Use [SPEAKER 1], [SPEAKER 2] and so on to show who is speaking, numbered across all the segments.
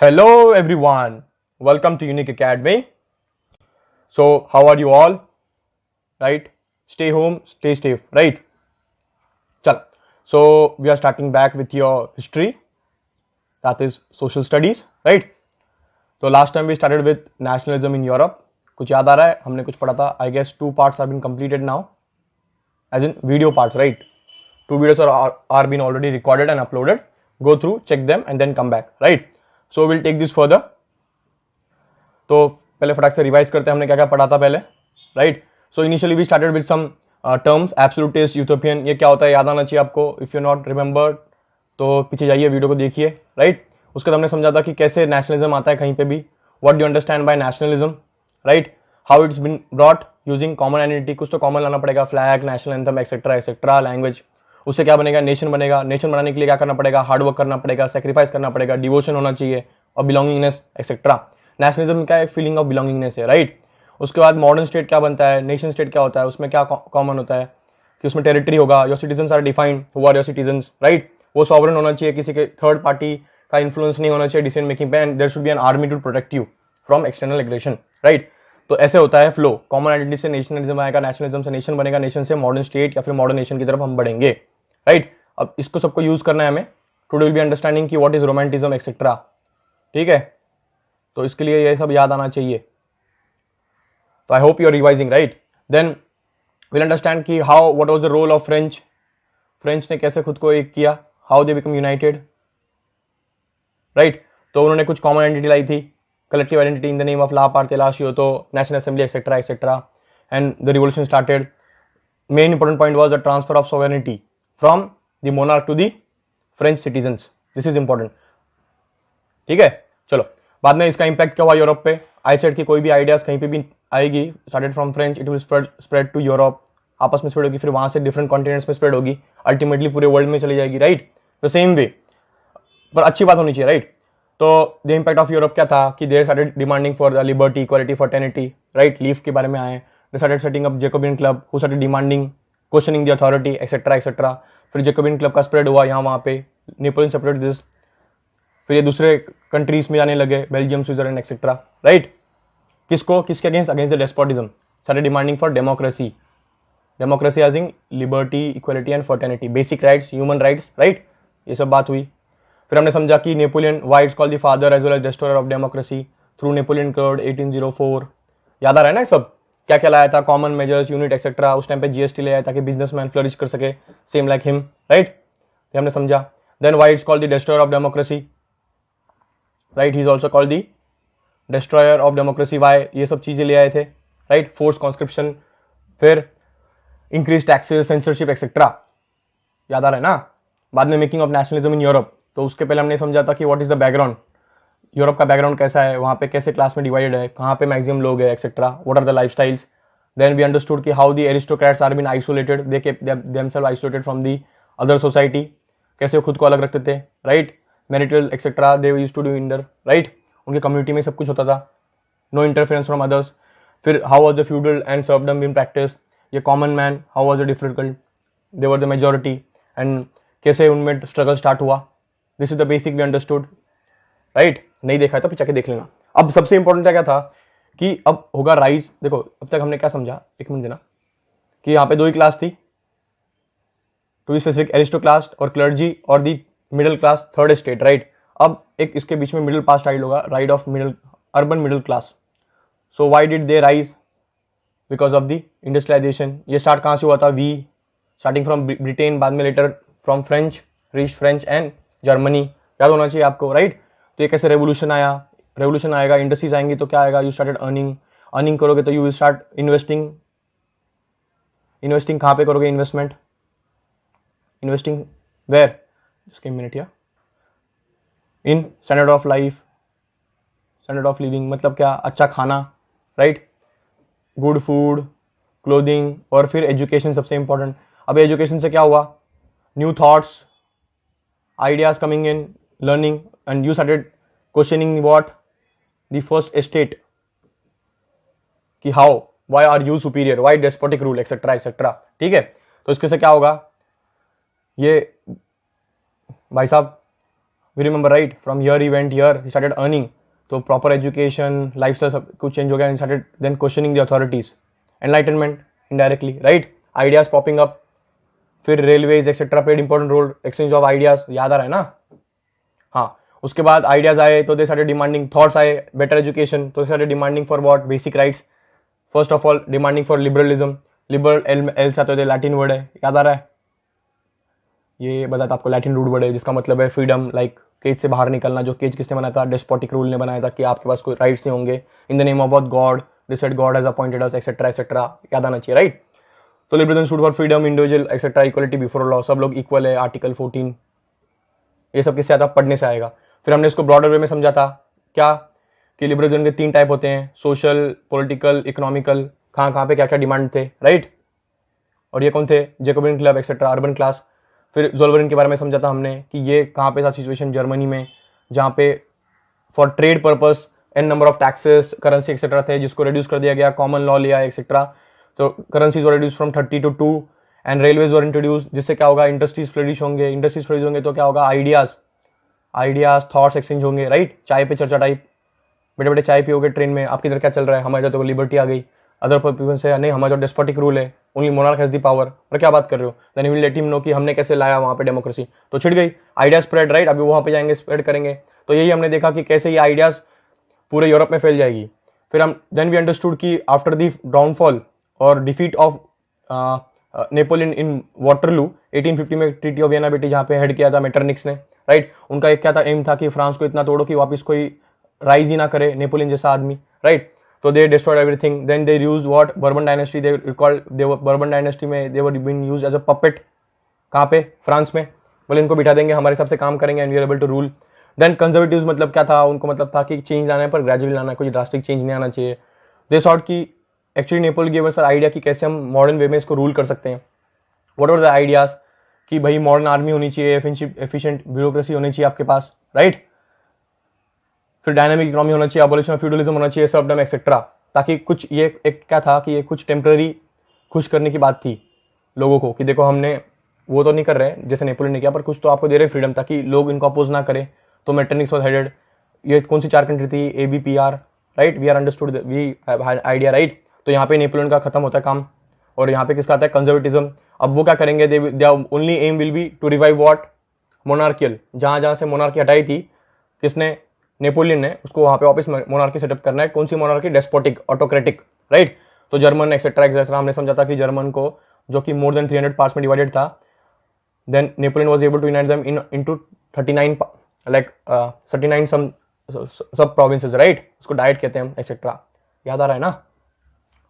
[SPEAKER 1] Hello everyone, welcome to Unique Academy. So, how are you all? Right? Stay home, stay safe, right? Chal. So, we are starting back with your history, that is social studies, right? So, last time we started with nationalism in Europe. कुछ याद आ रहा है? हमने कुछ पढ़ा था. I guess 2 parts have been completed now, as in video parts, right? 2 videos are been already recorded and uploaded. Go through, check them, and then come back, right? So, we'll take this further. तो पहले फटाक से revise करते हैं हमने क्या क्या पढ़ा था पहले, right? So initially we started with some terms, absolutist, utopian. ये क्या होता है याद आना चाहिए आपको. इफ यू नॉट रिमेंबर तो पीछे जाइए, वीडियो को देखिए, राइट? उसके बाद हमने समझा था कि कैसे नेशनलिज्म आता है कहीं पे भी. What do understand by nationalism, right? How it's been brought using common identity. कुछ तो कॉमन लाना पड़ेगा, flag, national anthem, etcetera etcetera, language. उससे क्या बनेगा? नेशन बनेगा. नेशन बनाने के लिए क्या करना पड़ेगा? हार्ड वर्क करना पड़ेगा, सेक्रीफाइस करना पड़ेगा, डिवोशन होना चाहिए और बिलोंगिंगनेस एक्सेट्रा. नेशनलिज्म क्या है? फीलिंग ऑफ बिलोंगिंगनेस है, राइट? उसके बाद मॉडर्न स्टेट क्या बनता है, नेशन स्टेट क्या होता है, उसमें क्या कॉमन होता है कि उसमें टेरिटरी होगा, your citizens are defined, who are your citizens, right? वो सॉवरन होना चाहिए, किसी के थर्ड पार्टी का इन्फ्लुएंस नहीं होना चाहिए डिसीजन मेकिंग पे, and there should be an army to protect you from external aggression, right? तो ऐसे होता है फ्लो. कॉमन आइडेंटिटी से नेशनलिज्म आएगा, नेशनलिज्म से नेशन बनेगा, नेशन से मॉडर्न स्टेट या फिर मॉडर्न नेशन की तरफ हम बढ़ेंगे, राइट? अब इसको सबको यूज करना है हमें. टुडे विल बी अंडरस्टैंडिंग की व्हाट इज रोमांटिज्म एक्सेट्रा, ठीक है? तो इसके लिए ये सब याद आना चाहिए. तो I hope you are revising, right? Then will understand कि how what was the role of French. French ने कैसे खुद को एक किया, how they become united, right? तो उन्होंने कुछ कॉमन आइडेंटिटी लाई थी, collective identity in the name of ला पार्टे ला शियोतो, national assembly et cetera et cetera, and the revolution started. Main important point was the transfer of sovereignty from the monarch to the French citizens. This is important, ठीक है? चलो, बाद में इसका इंपैक्ट क्या हुआ यूरोप पे. आई सेड की कोई भी आइडियाज कहीं पे भी आएगी, started from French, it will spread to Europe, आपस में स्प्रेड होगी, फिर वहां से डिफरेंट कॉन्टिनेंट्स में स्प्रेड होगी, अल्टीमेटली पूरे वर्ल्ड में चली जाएगी, राइट? द सेम वे, पर अच्छी बात होनी चाहिए, राइट? तो द इम्पैक्ट ऑफ यूरोप क्या था कि there started demanding for the liberty, equality, fraternity, right? लीफ के बारे में आए. They started setting up Jacobin club, who started demanding, questioning the authority etcetera etcetera. फिर जैकोबिन क्लब का स्प्रेड हुआ यहाँ वहाँ पे, नेपोलियन सेपरेट दिस, फिर ये दूसरे कंट्रीज में जाने लगे, बेल्जियम, स्विट्जरलैंड एक्सेट्रा, राइट? किसको, किसके against? Against the despotism. Started demanding for democracy. Democracy as in liberty, equality and fraternity, basic rights, human rights, right? ये सब बात हुई. फिर हमने समझा कि Napoleon, why it's called the father as well as destroyer of democracy, through Napoleon code 1804. याद आ रहा है ना सब क्या क्या लाया था? Common measures, unit etcetera. उस टाइम पे जीएसटी ले आया ताकि बिजनेसमैन फ्लरिश कर सके, सेम लाइक हिम, राइट? ये हमने समझा. Then why it's called the destroyer of democracy, right? He is also called the destroyer of democracy. Why? ये सब चीजें ले आए थे, राइट? फोर्स कॉन्स्क्रिप्शन, फिर इंक्रीज टैक्सेस, सेंसरशिप एक्सेट्रा. याद आ रहा है ना? बाद में making of nationalism in Europe. तो उसके पहले हमने समझा था कि what is the background, Europe का बैकग्राउंड कैसा है, वहाँ पे कैसे क्लास में डिवाइडेड है, कहाँ पे मैक्सिमम लोग है et cetera, what are the lifestyles. Then we understood कि how the aristocrats are been isolated, they kept themselves isolated from the other society. कैसे वो खुद को अलग रखते थे, right? Marital et cetera they used to do इंडर, राइट? उनके कम्युनिटी में सब कुछ होता था, नो इंटरफेरेंस फ्रॉम अदर्स. फिर how was the feudal and serfdom been practice. ये common man, how was the difficult, they were the majority, and कैसे उनमें स्ट्रगल स्टार्ट हुआ. This is the basic we understood, right? नहीं देखा है तो पीछे देख लेना. अब सबसे इंपॉर्टेंट क्या था कि अब होगा राइज. देखो अब तक हमने क्या समझा, एक मिनट देना, कि यहाँ पे 2 ही क्लास थी, टू बी स्पेसिफिक, एरिस्टोक्लास और क्लर्जी, और the middle class, third state, right? अब एक इसके बीच में मिडिल पास स्टाइल होगा, right of middle, urban middle class. So why did they rise? Because of the industrialisation. ये स्टार्ट कहाँ से हुआ था? वी, स्टार्टिंग फ्रॉम ब्रिटेन, बाद में later from French, reach French and Germany. याद होना चाहिए आपको, राइट? तो ये कैसे रेवोल्यूशन आया, रेवोल्यूशन आएगा, इंडस्ट्रीज आएंगी तो क्या आएगा? यू स्टार्टेड अर्निंग, अर्निंग करोगे तो you will start investing. Investing कहाँ पे करोगे इन्वेस्टमेंट? Investing where? जस्ट एक मिनट, या in standard of life, standard of living मतलब क्या? अच्छा खाना, राइट? गुड फूड, क्लोथिंग, और फिर एजुकेशन सबसे इंपॉर्टेंट. अब एजुकेशन से क्या हुआ? New thoughts, ideas coming in, learning, and you started questioning what? The first estate. कि how, why are you superior, why despotic rule, etc etc. ठीक है? तो इसके से क्या होगा? ये भाई साहब we remember right, from here he went here, he started earning, तो प्रॉपर एजुकेशन, लाइफस्टाइल सब कुछ चेंज हो गया, and started then questioning the authorities, enlightenment indirectly right, ideas popping up, फिर railways et cetera paid important role, exchange of ideas, याद आ रहा है ना? हाँ, उसके बाद आइडियाज आए तो दे स्टार्टेड डिमांडिंग, थॉट्स आए, बेटर एजुकेशन, तो they started demanding for what, basic rights, first of all demanding for liberalism, liberal L से आते थे, लैटिन वर्ड है, याद आ रहा है? ये बताता आपको, लैटिन रूट वर्ड है जिसका मतलब है फ्रीडम, लाइक केज से बाहर निकलना, जो केज किसने बनाया था? डेस्पोटिक रूल ने बनाया था कि आपके पास कोई राइट्स नहीं होंगे, इन the name of what, God, they said God has appointed us etcetera etcetera, याद आना चाहिए राइट? तो liberalism stood for freedom, individual etcetera, equality before law, सब लोग इक्वल है, आर्टिकल 14, ये सब किससे आता? पढ़ने से आएगा। फिर हमने इसको ब्रॉडर वे में समझा था क्या, कि लिबरलिज्म के 3 टाइप होते हैं, सोशल, पॉलिटिकल, इकोनॉमिकल, कहाँ पे क्या क्या डिमांड थे राइट? और ये कौन थे? Jacobin club etcetera, urban class. फिर जोल्वरिन के बारे में समझा था हमने कि ये कहाँ पे था सिचुएशन, जर्मनी में, जहाँ पे for trade purpose an number of taxes, currency etcetera थे, जिसको रिड्यूस कर दिया गया, कॉमन लॉ लिया एक्सेट्रा, तो currencies were reduce from 30 to 2, and railways were introduce, जिससे क्या होगा? इंडस्ट्रीज फ्लरिश होंगे, इंडस्ट्रीज फ्लरिश होंगे तो क्या होगा? आइडियाज थॉट्स एक्सचेंज होंगे राइट? चाय पे चर्चा टाइप, बेटे बेटे चाय पियोगे ट्रेन में, आपकी इधर क्या चल रहा है? हमारे इधर तो लिबर्टी आ गई, अदर पीपल से नहीं, हमारा जो डेस्पोटिक रूल है, only monarch has the power, और क्या बात कर रहे हो? Then will let him know कि हमने कैसे लाया वहाँ पे डेमोक्रेसी, तो छिड़ गई, आइडिया स्प्रेड राइट? अभी वहाँ पे जाएंगे, स्प्रेड करेंगे, तो यही हमने देखा कि कैसे ये आइडियाज पूरे यूरोप में फैल जाएगी। फिर हम देन वी अंडरस्टूड कि आफ्टर द डाउनफॉल और defeat of Napoleon in Waterloo 1850 में, ट्रीटी ऑफ वियना बेटी जहाँ पे हेड किया था मेटरनिक्स ने राइट? उनका एक क्या था? एम था कि फ्रांस को इतना तोड़ो कि वापस कोई राइज ही ना करे, नेपोलियन जैसा आदमी राइट? तो they destroyed everything, then they use what, Bourbon dynasty, they recalled, they Bourbon dynasty में they were being used as a puppet, कहाँ पे? फ्रांस में, बोले इनको बिठा देंगे, हमारे हिसाब से काम करेंगे, and we are able to rule. Then conservatives मतलब क्या था? उनको मतलब था कि चेंज लाना है पर ग्रेजुअली लाना है, कोई ड्रास्टिक चेंज नहीं आना चाहिए। दे सॉर्ट की एक्चुअली नेपोल गिव अस आइडिया कि कैसे हम मॉडर्न वे में इसको रूल कर सकते हैं। What are the ideas? कि भाई मॉडर्न आर्मी होनी चाहिए, एफिशिएंट ब्यूरोक्रेसी होनी चाहिए आपके पास राइट? फिर डायनामिक इकोनॉमी होना चाहिए, अबॉलिशन ऑफ फ्यूडलिज्म होना चाहिए, सर्वडम एक्सेट्रा, ताकि कुछ ये एक क्या था कि ये कुछ टेम्पररी खुश करने की बात थी लोगों को, कि देखो हमने वो तो नहीं कर रहे जैसे नेपोलियन ने किया, पर कुछ तो आपको दे रहे फ्रीडम, ताकि लोग इनको अपोज ना करें। तो मेटरनिक्स वाज हेडेड, ये कौन सी 4 कंट्री थी? ABPR right? We are understood, we have idea right? तो यहाँ पे नेपोलियन का खत्म होता है काम, और यहाँ पे किसका आता है? कंजर्वेटिज्म। अब वो क्या करेंगे? They only aim will be to revive what, monarchial, जहां जहां से मोनार्की हटाई थी किसने? नेपोलियन ने, उसको वहां पे वापस मोनार्की सेटअप करना है। कौन सी मोनार्की? Despotic, autocratic right? तो जर्मन एक्सेट्रा एक्सेट्रा हमने समझा था कि जर्मन को, जो कि मोर देन 300 पार्ट्स में डिवाइडेड था, then Napoleon was able to unite them into 39 like 39 some sub provinces right? उसको डाइट कहते हैं एक्सेट्रा, याद आ रहा है ना?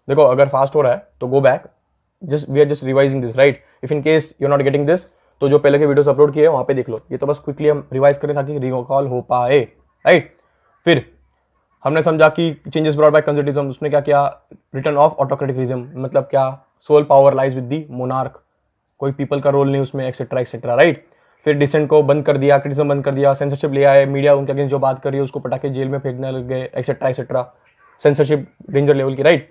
[SPEAKER 1] देखो अगर फास्ट हो रहा है तो go back, just we are just revising this right? If in case you are not getting this, तो जो पहले के वीडियोस अपलोड किए वहां पे देख लो, ये तो बस क्विकली हम रिवाइज करें ताकि रिकॉल हो पाए राइट? फिर हमने समझा कि चेंजेस ब्रॉट बाय कंजर्वेटिज्म, उसने क्या किया? रिटर्न ऑफ ऑटोक्रेटिज्म, मतलब क्या? Sole power lies with the monarch, कोई पीपल का रोल नहीं उसमें एक्सेट्रा एक्सेट्रा राइट? फिर डिसेंट को बंद कर दिया, क्रिटिसिज्म बंद कर दिया, सेंसरशिप ले आए, मीडिया उनके अगेंस्ट जो बात कर रही है उसको पटाके जेल में फेंकने लग गए etcetera etcetera, censorship danger level की राइट?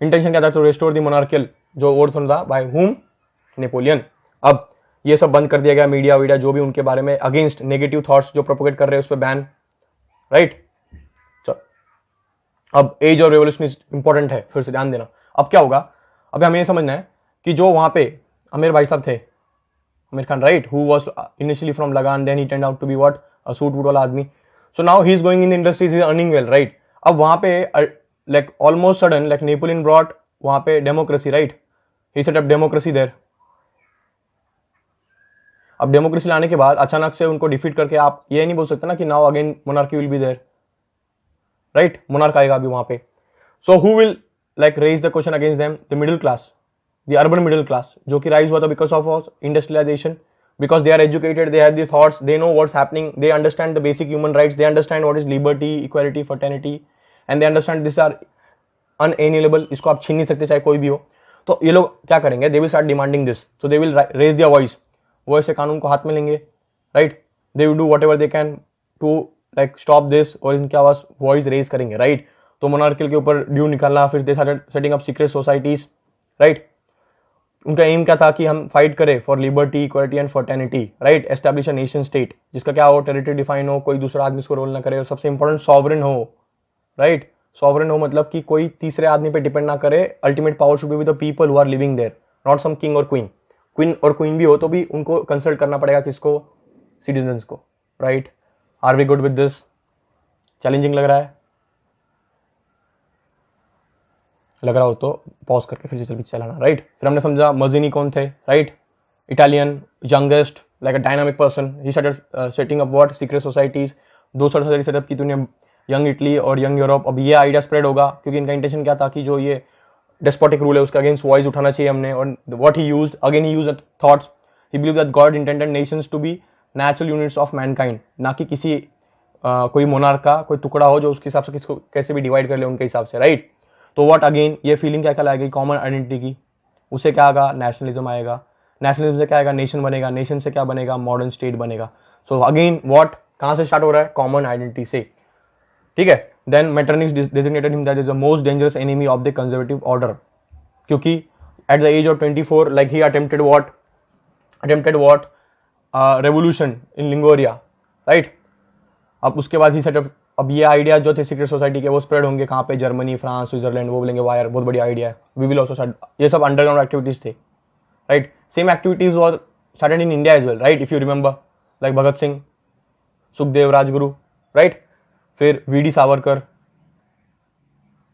[SPEAKER 1] इंटेंशन क्या था? टू रेस्टोर दी मोनार्कियल, जो ओवरथ्रोन था बाय हुम? नेपोलियन। अब ये सब बंद कर दिया गया, मीडिया वीडिया जो भी उनके बारे में अगेंस्ट नेगेटिव थॉट्स जो प्रोपोगेट कर रहे हैं उस पर बैन राइट? अब एज और रेवोल्यूशन इंपॉर्टेंट है, फिर से ध्यान देना। अब क्या होगा? अब हमें ये समझना है कि जो वहां पे आमिर भाई साहब थे, Aamir Khan right, who was initially from Lagaan, then he turned out to be what, a suit boot वाला आदमी। So now he is going in the industries, he is earning well right? अब वहां पे like almost sudden, like Napoleon brought वहां पे democracy right? He set up democracy there. अब democracy लाने के बाद अचानक से उनको डिफीट करके आप ये नहीं बोल सकते ना कि now again monarchy will be there right? Monarch आएगा अभी वहां पे। So who will like raise the question against them? The middle class, the urban middle class, जो कि राइज हुआ था because of industrialization, because they are educated, they have the thoughts, they know what's happening, they understand the basic human rights, they understand what is liberty, equality, fraternity, and they understand this are अनएनिएबल, इसको आप छीन नहीं सकते चाहे कोई भी हो। तो ये लोग क्या करेंगे? They will start demanding this, so they will raise their voice, वो ऐसे कानून को हाथ में लेंगे right? They will do whatever they can to like stop this, और इनके आवाज वॉइस रेज करेंगे राइट? तो मोनार्कियल के ऊपर ड्यू निकालना, फिर they started setting up secret societies right? उनका एम क्या था कि हम फाइट करें for liberty, equality and fraternity, right, establish a nation state जिसका क्या हो, टेरिटरी डिफाइन हो, कोई दूसरा आदमी इसको रोल ना करे, और सबसे इंपॉर्टेंट सॉवरेन हो, राइट। सॉवरेन हो मतलब कि कोई तीसरे आदमी पे डिपेंड ना करे, ultimate power should be with the people who are living there, not some king और क्वीन। क्वीन और क्वीन भी हो तो भी उनको कंसल्ट करना पड़ेगा, किसको, सिटीजन्स को, right. Are we good with this? Challenging लग रहा है? लग रहा हो तो पॉज करके फिर से चल चलाना, राइट। फिर हमने समझा मजीनी कौन थे, right, Italian, youngest, like a dynamic person, he started setting up what, secret societies, दो सोसाइटी सेटअप की तूने, यंग इटली और यंग यूरोप। अब ये आइडिया स्प्रेड होगा क्योंकि इनका इंटेंशन क्या था कि जो ये डेस्पोटिक रूल है उसका अगेंस्ट वॉइस उठाना चाहिए हमने, और what he used again, he used thoughts, he believe that God intended nations to be natural units of mankind, ना कि किसी कोई मोनार्क का कोई टुकड़ा हो जो उसके हिसाब से किसको कैसे भी डिवाइड कर ले उनके हिसाब से, राइट। तो व्हाट अगेन ये फीलिंग क्या कहलाएगी, कॉमन आइडेंटिटी की, उससे क्या आएगा, नेशनलिज्म आएगा, नेशनलिज्म से क्या आएगा, नेशन बनेगा, नेशन से क्या बनेगा, मॉडर्न स्टेट बनेगा। सो अगेन व्हाट, कहां से स्टार्ट हो रहा है, कॉमन आइडेंटिटी से, ठीक है। Then Metternich's designated him that is the most dangerous enemy of the conservative order, क्योंकि at the age of 24 like he attempted what revolution in Liguria, right. अब उसके बाद ही सेटअप, अब ये आइडिया जो थे सीक्रेट सोसाइटी के वो स्प्रेड होंगे कहाँ पे, जर्मनी, फ्रांस, स्विट्जरलैंड, वो बोलेंगे वायर बहुत बढ़िया आइडिया है, वी विल आल्सो, ये सब अंडरग्राउंड एक्टिविटीज थे, right. Same activities was started in India as well, right, if you remember, like Bhagat Singh, Sukhdev, Rajguru, right, फिर V D. Savarkar,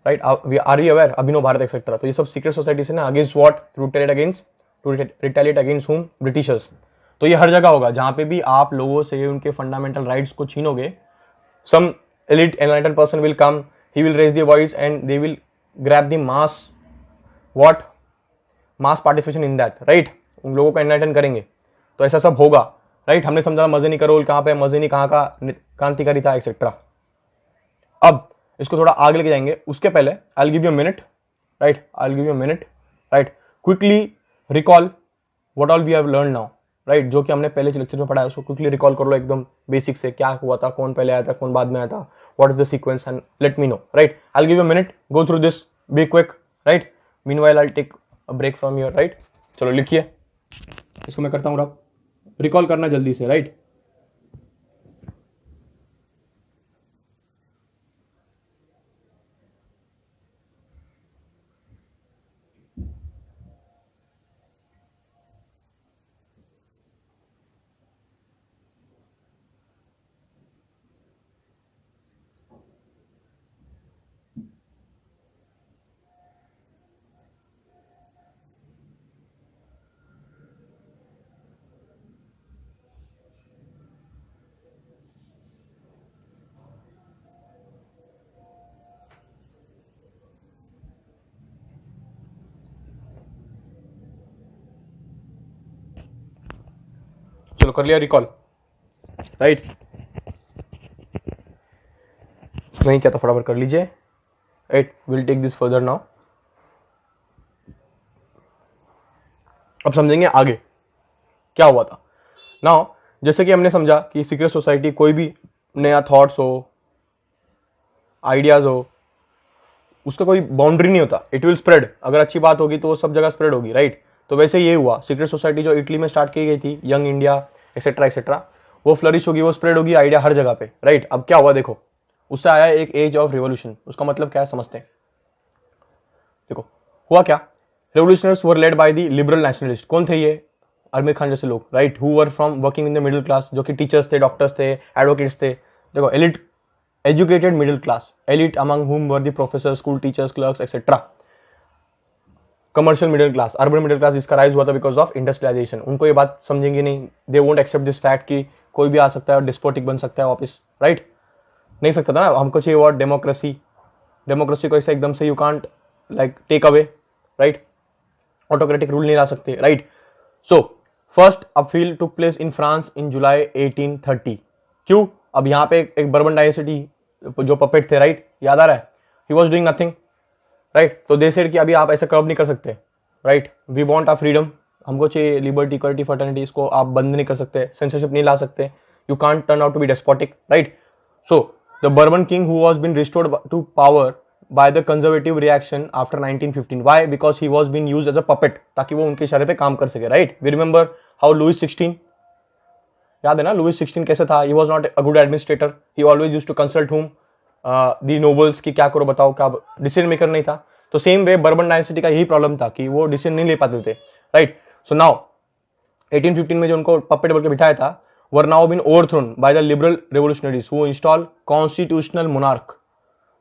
[SPEAKER 1] right, are you aware, Abhinav Bharat et cetera. तो ये सब सीक्रेट सोसाइटी से ना, against what, to retaliate against whom, Britishers. तो ये हर जगह होगा जहां पे भी आप लोगों से उनके फंडामेंटल राइट्स को छीनोगे, some elite enlightened person will come, he will raise the voice and they will grab the mass participation in that, right, उन लोगों को enlighten करेंगे, तो ऐसा सब होगा, राइट। हमने समझा मजनी का रोल कहाँ पे, मजनी कहाँ का क्रांतिकारी था, एक्सेट्रा। अब इसको थोड़ा आगे लेके जाएंगे, उसके पहले I give you minute, right, I give you minute, right, quickly recall what all we have learn now, right, जो कि हमने पहले लेक्चर में पढ़ा है उसको क्विकली रिकॉल कर लो, एकदम बेसिक से, क्या हुआ था, कौन पहले आया था, कौन बाद में आया था, what is the sequence, and let me know, right. I give you minute, go through this, be quick, right, meanwhile I take a break from your, right. चलो लिखिए, इसको मैं करता हूँ, आप रिकॉल करना जल्दी से, राइट। चलो कर लिया रिकॉल, राइट, नहीं क्या तो फटाफट कर लीजिए, right, will take this further now. अब समझेंगे आगे क्या हुआ था। नाउ जैसे कि हमने समझा कि सीक्रेट सोसाइटी कोई भी नया थॉट्स हो, आइडियाज हो, उसका कोई बाउंड्री नहीं होता, इट विल स्प्रेड, अगर अच्छी बात होगी तो वो सब जगह स्प्रेड होगी, राइट। तो वैसे ये हुआ, सीक्रेट सोसाइटी जो इटली में स्टार्ट की गई थी, यंग इंडिया एक्सेट्रा एक्सेट्रा, वो फ्लरिश होगी, वो स्प्रेड होगी, आइडिया हर जगह पे, राइट। अब क्या हुआ देखो, उससे आया एक एज ऑफ रिवोल्यूशन, उसका मतलब क्या है समझते हैं। देखो हुआ क्या, revolutionaries were led by the liberal nationalist, कौन थे ये, आमिर खान जैसे लोग, right, who were from working in the middle class, जो कि टीचर्स थे, डॉक्टर्स थे, एडवोकेट्स थे। देखो elite, educated middle class, elite among whom were the professors, school teachers, clerks, etc. Commercial middle class, urban middle class, इसका rise हुआ था because of industrialisation. उनको ये बात समझेंगे नहीं, they won't accept this fact कि कोई भी आ सकता है और डिस्पोटिक बन सकता है वापस, राइट, नहीं सकता था ना, हमको चाहिए वो डेमोक्रेसी, डेमोक्रेसी को ऐसे एकदम से you can't like take away, right, autocratic rule नहीं ला सकते, right. So first appeal took place in France in July 1830। क्यों, अब यहाँ पे एक बर्बन डायनेस्टी जो पपेट थे, राइट, याद आ रहा है, he was doing nothing, right. तो दे सेड कि अभी आप ऐसे कर्व नहीं कर सकते, right, we want a freedom, हमको चाहिए लिबर्टी, इक्वालिटी, फर्टर्निटी, इसको आप बंद नहीं कर सकते, सेंसरशिप नहीं ला सकते, you can't turn out to be despotic, right. So the Bourbon king who was been restored to power by the conservative reaction after 1915. Why? Because he was being used as a puppet, ताकि वो उनके इशारे पे काम कर सके, right? We remember how Louis XVI, याद है ना लुइस 16 कैसे था? He was not a good administrator. He always used to consult whom? The nobles कि क्या करो बताओ, क्या डिसीजन मेकर नहीं था. तो सेम वे बर्बन डायनेस्टी का यही प्रॉब्लम था कि वो डिसीजन नहीं ले पाते थे, राइट? सो नाउ 1815 में जो उनको पपेट बोल के बिठाया था were now been overthrown by the liberal revolutionaries who installed constitutional monarch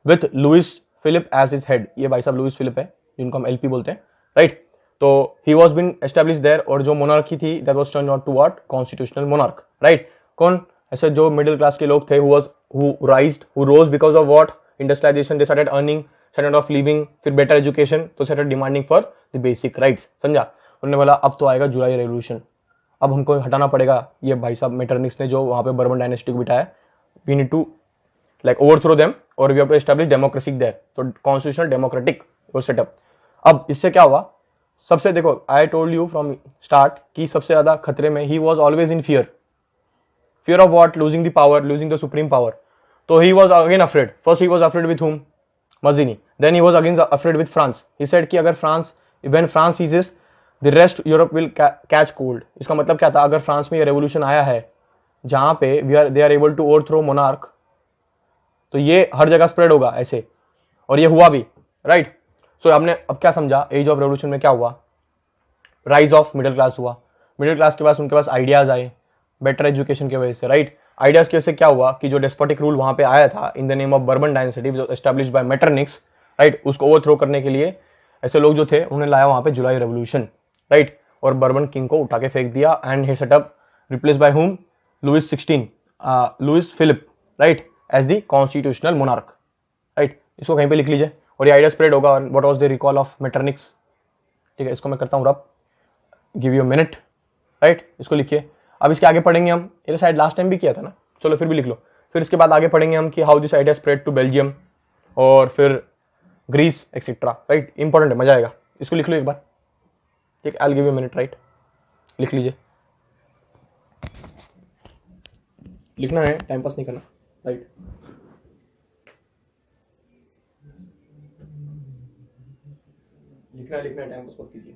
[SPEAKER 1] with Louis Philippe as his head. ये भाई साहब लुइस फिलिप है जिनको हम एलपी बोलते हैं, राइट? तो he was been establish there, और जो मोनार्की थी that was turn out to what? Constitutional monarch, right? कौन ऐसे जो मिडिल क्लास के लोग थे who rose because of what? Industrialization. They started earning, started off living, फिर better education, तो started demanding for the basic rights. समझा? उन्होंने बोला अब तो आएगा जुलाई रेवोल्यूशन, अब हमको हटाना पड़ेगा ये भाई साहब मेटरनिक्स ने जो वहाँ पे बर्बन डायनेस्टी को बिठाया. We need to like overthrow them और we have to establish democracy there. तो कॉन्स्टिट्यूशनल डेमोक्रेटिक वो सेटअप. अब इससे क्या हुआ? सबसे देखो, I told you from start कि सबसे ज्यादा खतरे में he was always in fear of what? Losing the power, losing the supreme power. तो he was again afraid. First he was afraid with whom? Mazzini. Then he was again afraid with France. He said कि अगर France, when France सीजेस the rest Europe will catch cold. इसका मतलब क्या था? अगर France में ये रेवोल्यूशन आया है जहां पे they are able to overthrow monarch, तो ये हर जगह स्प्रेड होगा ऐसे, और ये हुआ भी, राइट? सो हमने अब क्या समझा? एज ऑफ रेवोल्यूशन में क्या हुआ? राइज ऑफ मिडिल क्लास हुआ. मिडिल क्लास के पास उनके पास आइडियाज आए बेटर एजुकेशन की वजह से, राइट? आइडियाज की वजह से क्या हुआ कि जो डेस्पोटिक रूल वहां पे आया था इन the name of bourbon dynasty जो एस्टैब्लिश बाय मेटरनिक्स, राइट, उसको ओवरथ्रो करने के लिए ऐसे लोग जो थे उन्होंने लाया वहां पे जुलाई रेवोल्यूशन, राइट? और बर्बन किंग को उठा के फेंक दिया and he setup replace by hmm? Louis 16, Louis Philippe, right, as the constitutional monarch, right? इसको कहीं पे लिख लीजिए और ये आइडिया स्प्रेड होगा. What was the recall of Metternich's? ठीक है, इसको मैं करता हूँ रब, गिव यू मिनट, राइट? इसको लिखिए. अब इसके आगे पढ़ेंगे हम, ये शायद लास्ट टाइम भी किया था ना, चलो फिर भी लिख लो. फिर इसके बाद आगे पढ़ेंगे हम कि how this idea spread to Belgium और फिर ग्रीस एक्सेट्रा, राइट? इंपॉर्टेंट है, मजा आएगा. इसको लिख लो एक बार, ठीक है? I will give you minute, right? लिख लीजिए. लिखना है, टाइम पास नहीं करना, राइट? लिखना है, टाइम पास मत कीजिए.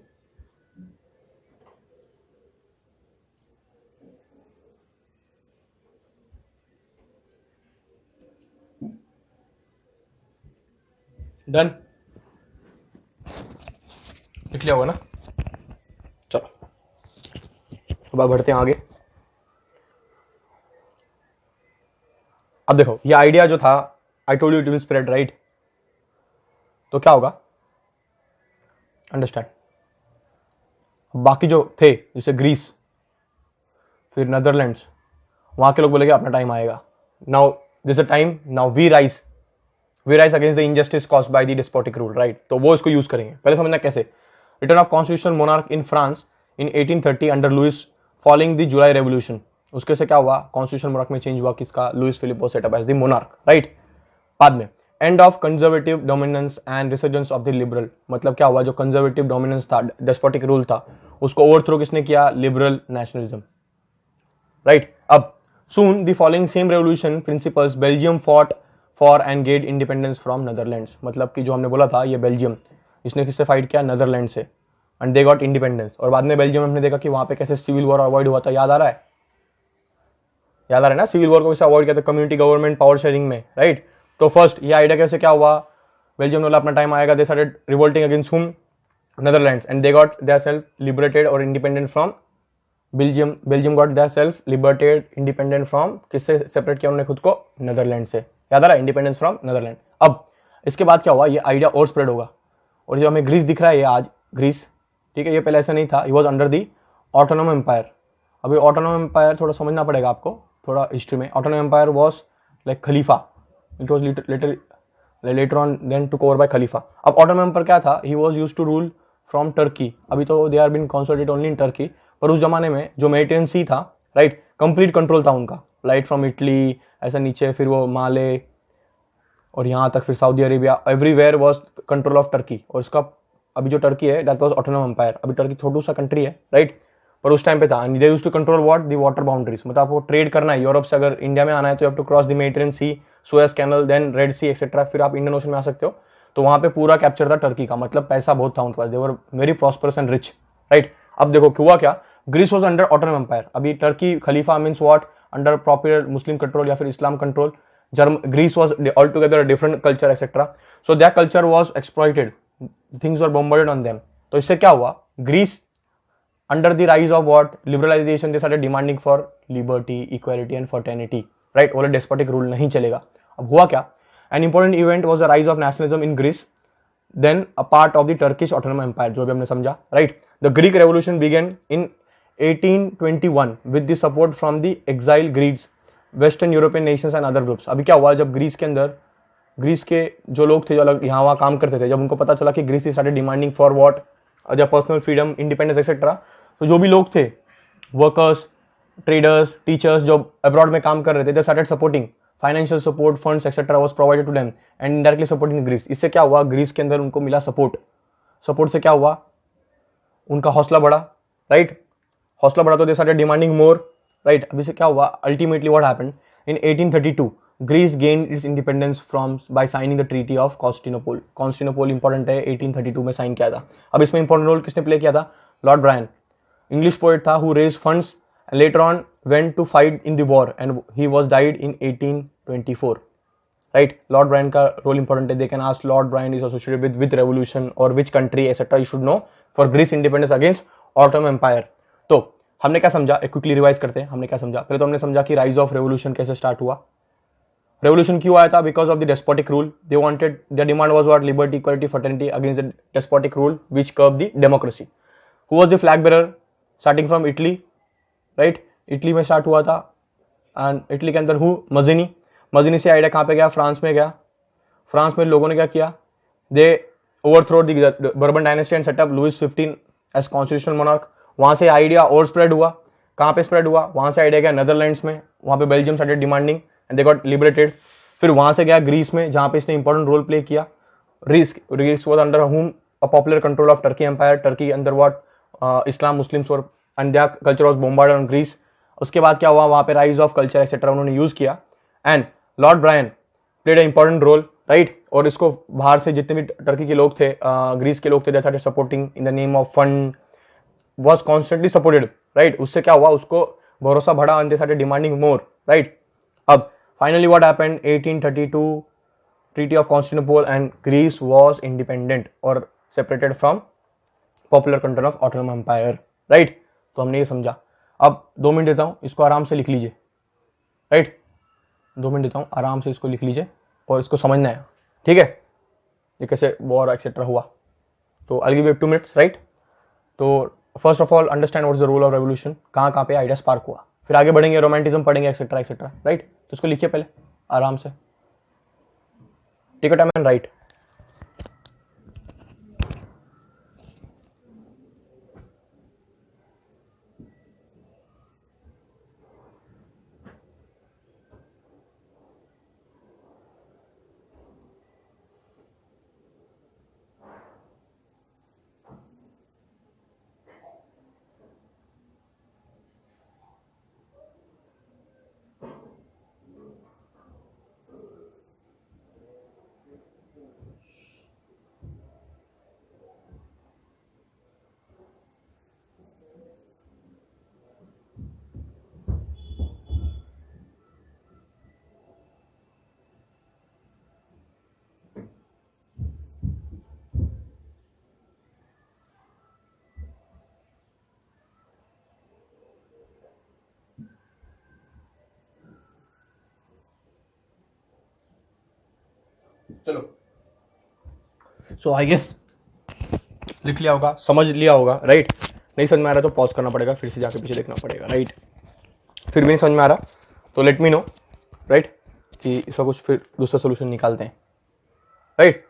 [SPEAKER 1] डन? लिख लिया होगा ना? चलो अब बढ़ते हैं आगे. अब देखो, ये आइडिया जो था, आई told you it will spread, right? तो क्या होगा? अंडरस्टैंड. बाकी जो थे जैसे ग्रीस, फिर नेदरलैंड्स, वहां के लोग बोलेंगे अपना टाइम आएगा. Now this a time, now we rise against the injustice caused by the despotic rule, right? तो वो इसको यूज करेंगे. पहले समझना कैसे. Return of constitutional monarch in France in 1830 under Louis following the July revolution. उसके से क्या हुआ? कॉन्स्टिट्यूशनल मोनार्क में चेंज हुआ किसका? Louis Philippe was setup as the monarch, right? बाद में end of conservative dominance and resurgence of the liberal. मतलब क्या हुआ? जो कंजर्वेटिव डोमिनेंस था, डेस्पोटिक रूल था, उसको ओवरथ्रो किसने किया? Liberal nationalism, right? अब soon the following same revolution principles Belgium fought for and get independence from Netherlands. मतलब कि जो हमने बोला था ये बेल्जियम, इसने किससे फाइट किया? नेदरलैंड से, एंड दे गॉट इंडिपेंडेंस. और बाद में बेल्जियम हमने देखा कि वहां पे कैसे सिविल वॉर अवॉइड हुआ था. याद आ रहा है? याद आ रहा है ना? सिविल वॉर को कैसे अवॉइड किया था? कम्युनिटी गवर्नमेंट पावर शेयरिंग में, राइट? तो फर्स्ट ये आइडिया कैसे क्या हुआ? बेल्जियम ने बोला अपना टाइम आएगा. They started revolting against hmm? Netherlands. And they got their self liberated और independent from Belgium. Belgium got their self liberated independent from किससे सेपरेट किया उन्होंने खुद को? नेदरलैंड से. याद आ रहा है? Independence from Netherland. अब इसके बाद क्या हुआ? ये आइडिया और स्प्रेड होगा. और जो हमें ग्रीस दिख रहा है ये आज ग्रीस, ठीक है, ये पहले ऐसा नहीं था. He was under the Ottoman empire. अभी ऑटोनोम एम्पायर थोड़ा समझना पड़ेगा आपको, थोड़ा हिस्ट्री में. ऑटोनोम एम्पायर वॉज लाइक खलीफा. It was later on then took over by खलीफा. अब ऑटोनोम एम्पायर क्या था? He was use to rule from Turkey. अभी तो they are been consolidated only in Turkey, पर उस जमाने में जो मेडिटेरियन सी था, राइट, कंप्लीट कंट्रोल था उनका. राइट फ्रॉम इटली ऐसा नीचे, फिर वो माले और यहाँ तक, फिर Saudi Arabia, everywhere was control of Turkey. और उसका अभी जो टर्की है दैट वॉज ऑटोनोम एम्पायर. अभी टर्की छोटू सा कंट्री है, राइट, पर उस टाइम पे था. And they used to control what? The water boundaries. मतलब आपको ट्रेड करना है यूरोप से, अगर इंडिया में आना है तो you have to cross the Mediterranean Sea, Suez Canal, then Red Sea etcetera, फिर आप इंडियन ओशन में आ सकते हो. तो वहाँ पे पूरा कैप्चर था टर्की का, मतलब पैसा बहुत था उनके पास, they were very prosperous and rich, right. अब देखो हुआ क्या, Greece was under Ottoman empire. अभी टर्की खलीफा means what, under proper Muslim control या फिर Islam control. Greece was all together different culture etcetera, so that culture was exploited, things were bombarded on them. तो इससे क्या हुआ, Greece under the rise of what liberalization they started demanding for liberty, equality and fraternity, right। बोले despotic rule नहीं चलेगा। अब हुआ क्या, an important event was the rise of nationalism in Greece, then a part of the Turkish autonomous empire, जो भी हमने समझा, right। The Greek revolution began in 1821 with the support from the exiled Greeks, Western European nations and other groups। अभी क्या हुआ, जब Greece के अंदर, ग्रीस के जो लोग थे जो अलग यहाँ वहाँ काम करते थे, जब उनको पता चला कि Greece started demanding for what, personal freedom, independence etcetera, तो जो भी लोग थे, वर्कर्स, ट्रेडर्स, टीचर्स जो अब्रॉड में काम कर रहे थे, they started supporting, financial support, funds etcetera was provided to them and indirectly supporting Greece. इससे क्या हुआ, ग्रीस के अंदर उनको मिला सपोर्ट, सपोर्ट से क्या हुआ, उनका हौसला बढ़ा, राइट। हौसला बढ़ा तो they started demanding more, right. अभी से क्या हुआ, ultimately what happened in 1832 Greece gained its independence from by signing the treaty of Constantinople. Constantinople important है, 1832 में साइन किया था। अब इसमें इंपॉर्टेंट रोल किसने प्ले किया था, लॉर्ड ब्रायन, English poet था, who raised funds and later on went to fight in the war and he was died in 1824, right। Lord Bryan का role important है, they can ask Lord Bryan is associated with revolution or which country etc, you should know for Greece independence against Ottoman Empire। तो हमने क्या समझा, एक quickly revise करते हैं। हमने क्या समझा, पहले तो हमने समझा कि राइज ऑफ रेवोल्यूशन कैसे स्टार्ट हुआ। रेवोल्यूशन क्यों आया था, because of the despotic rule, they wanted, their demand was what, liberty, equality, fraternity against the despotic rule which कर्ब the democracy. Who was the flag bearer, starting from Italy, right. Italy में start हुआ था and Italy के अंदर who, मजिनी। मजिनी से idea कहाँ पे गया, France में गया। फ्रांस में लोगों ने क्या किया, they overthrow the Bourbon dynasty and setup Louis 15 as constitutional monarch. वहाँ से आइडिया और स्प्रेड हुआ, कहाँ पे स्प्रेड हुआ, वहाँ से आइडिया गया नेदरलैंड्स में, वहाँ पे Belgium started demanding and they got liberated. फिर वहाँ से गया ग्रीस में, जहाँ पे इसने इंपॉर्टेंट रोल प्ले किया। Greece was under whom a popular control of Turkey empire, Turkey अंदर व्हाट इस्लाम मुस्लिम्स और and their culture was bombarded on Greece. उसके बाद क्या हुआ, वहाँ पे राइज ऑफ कल्चर एक्सेट्रा उन्होंने यूज किया and Lord Byron played a important role, right. और इसको बाहर से जितने भी टर्की के लोग थे, ग्रीस के लोग थे, they started supporting in the name of fund, was constantly supported, right. उससे क्या हुआ, उसको भरोसा बढ़ा and they started demanding more, right. अब finally what happened, 1832 treaty of Constantinople and Greece was independent और separated from popular control of Ottoman empire, right. तो हमने ये समझा। अब 2 मिनट देता हूं, इसको आराम से लिख लीजिए, राइट। 2 मिनट देता हूं, आराम से इसको लिख लीजिए और इसको समझना है, ठीक है, ये कैसे वॉर एक्सेट्रा हुआ। तो I give you 2 minutes, right. तो first of all understand what is the role of revolution, कहाँ कहाँ पे आइडिया स्पार्क हुआ, फिर आगे बढ़ेंगे, रोमांटिज्म पढ़ेंगे एक्सेट्रा एक्सेट्रा, राइट। तो इसको लिखिए पहले आराम से, take a time and right. चलो, सो आई गेस लिख लिया होगा, समझ लिया होगा, राइट। नहीं समझ में आ रहा तो पॉज करना पड़ेगा, फिर से जाके पीछे देखना पड़ेगा, राइट। फिर भी नहीं समझ में आ रहा तो लेट मी नो, राइट, कि इसका कुछ फिर दूसरा सोल्यूशन निकालते हैं, राइट।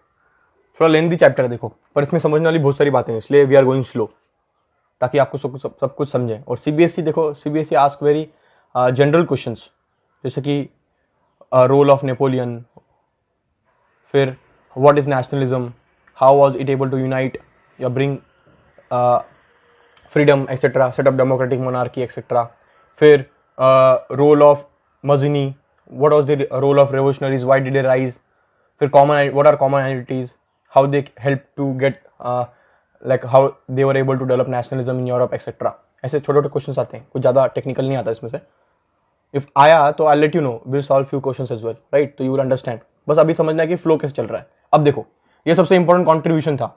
[SPEAKER 1] थोड़ा लेंथी चैप्टर है देखो, पर इसमें समझने वाली बहुत सारी बातें हैं, इसलिए वी आर गोइंग स्लो, ताकि आपको सब कुछ समझें। और सीबीएसई देखो, CBSE ask very general questions, जैसे कि रोल ऑफ नेपोलियन, फिर what is nationalism, how was it able to unite या bring freedom etcetera, set up democratic monarchy etcetera. फिर role of Mazzini, what was the role of revolutionaries, why did they rise. फिर common, what are common identities, how they help to get like how they were able to develop nationalism in Europe etc. ऐसे छोटे छोटे questions आते हैं, कुछ ज़्यादा technical नहीं आता इसमें से. इफ आया तो I let you know, will solve few questions as well, right. तो यू विल अंडरस्टैंड. बस अभी समझना है कि फ्लो कैसे चल रहा है. अब देखो, ये सबसे इंपॉर्टेंट कॉन्ट्रीब्यूशन था.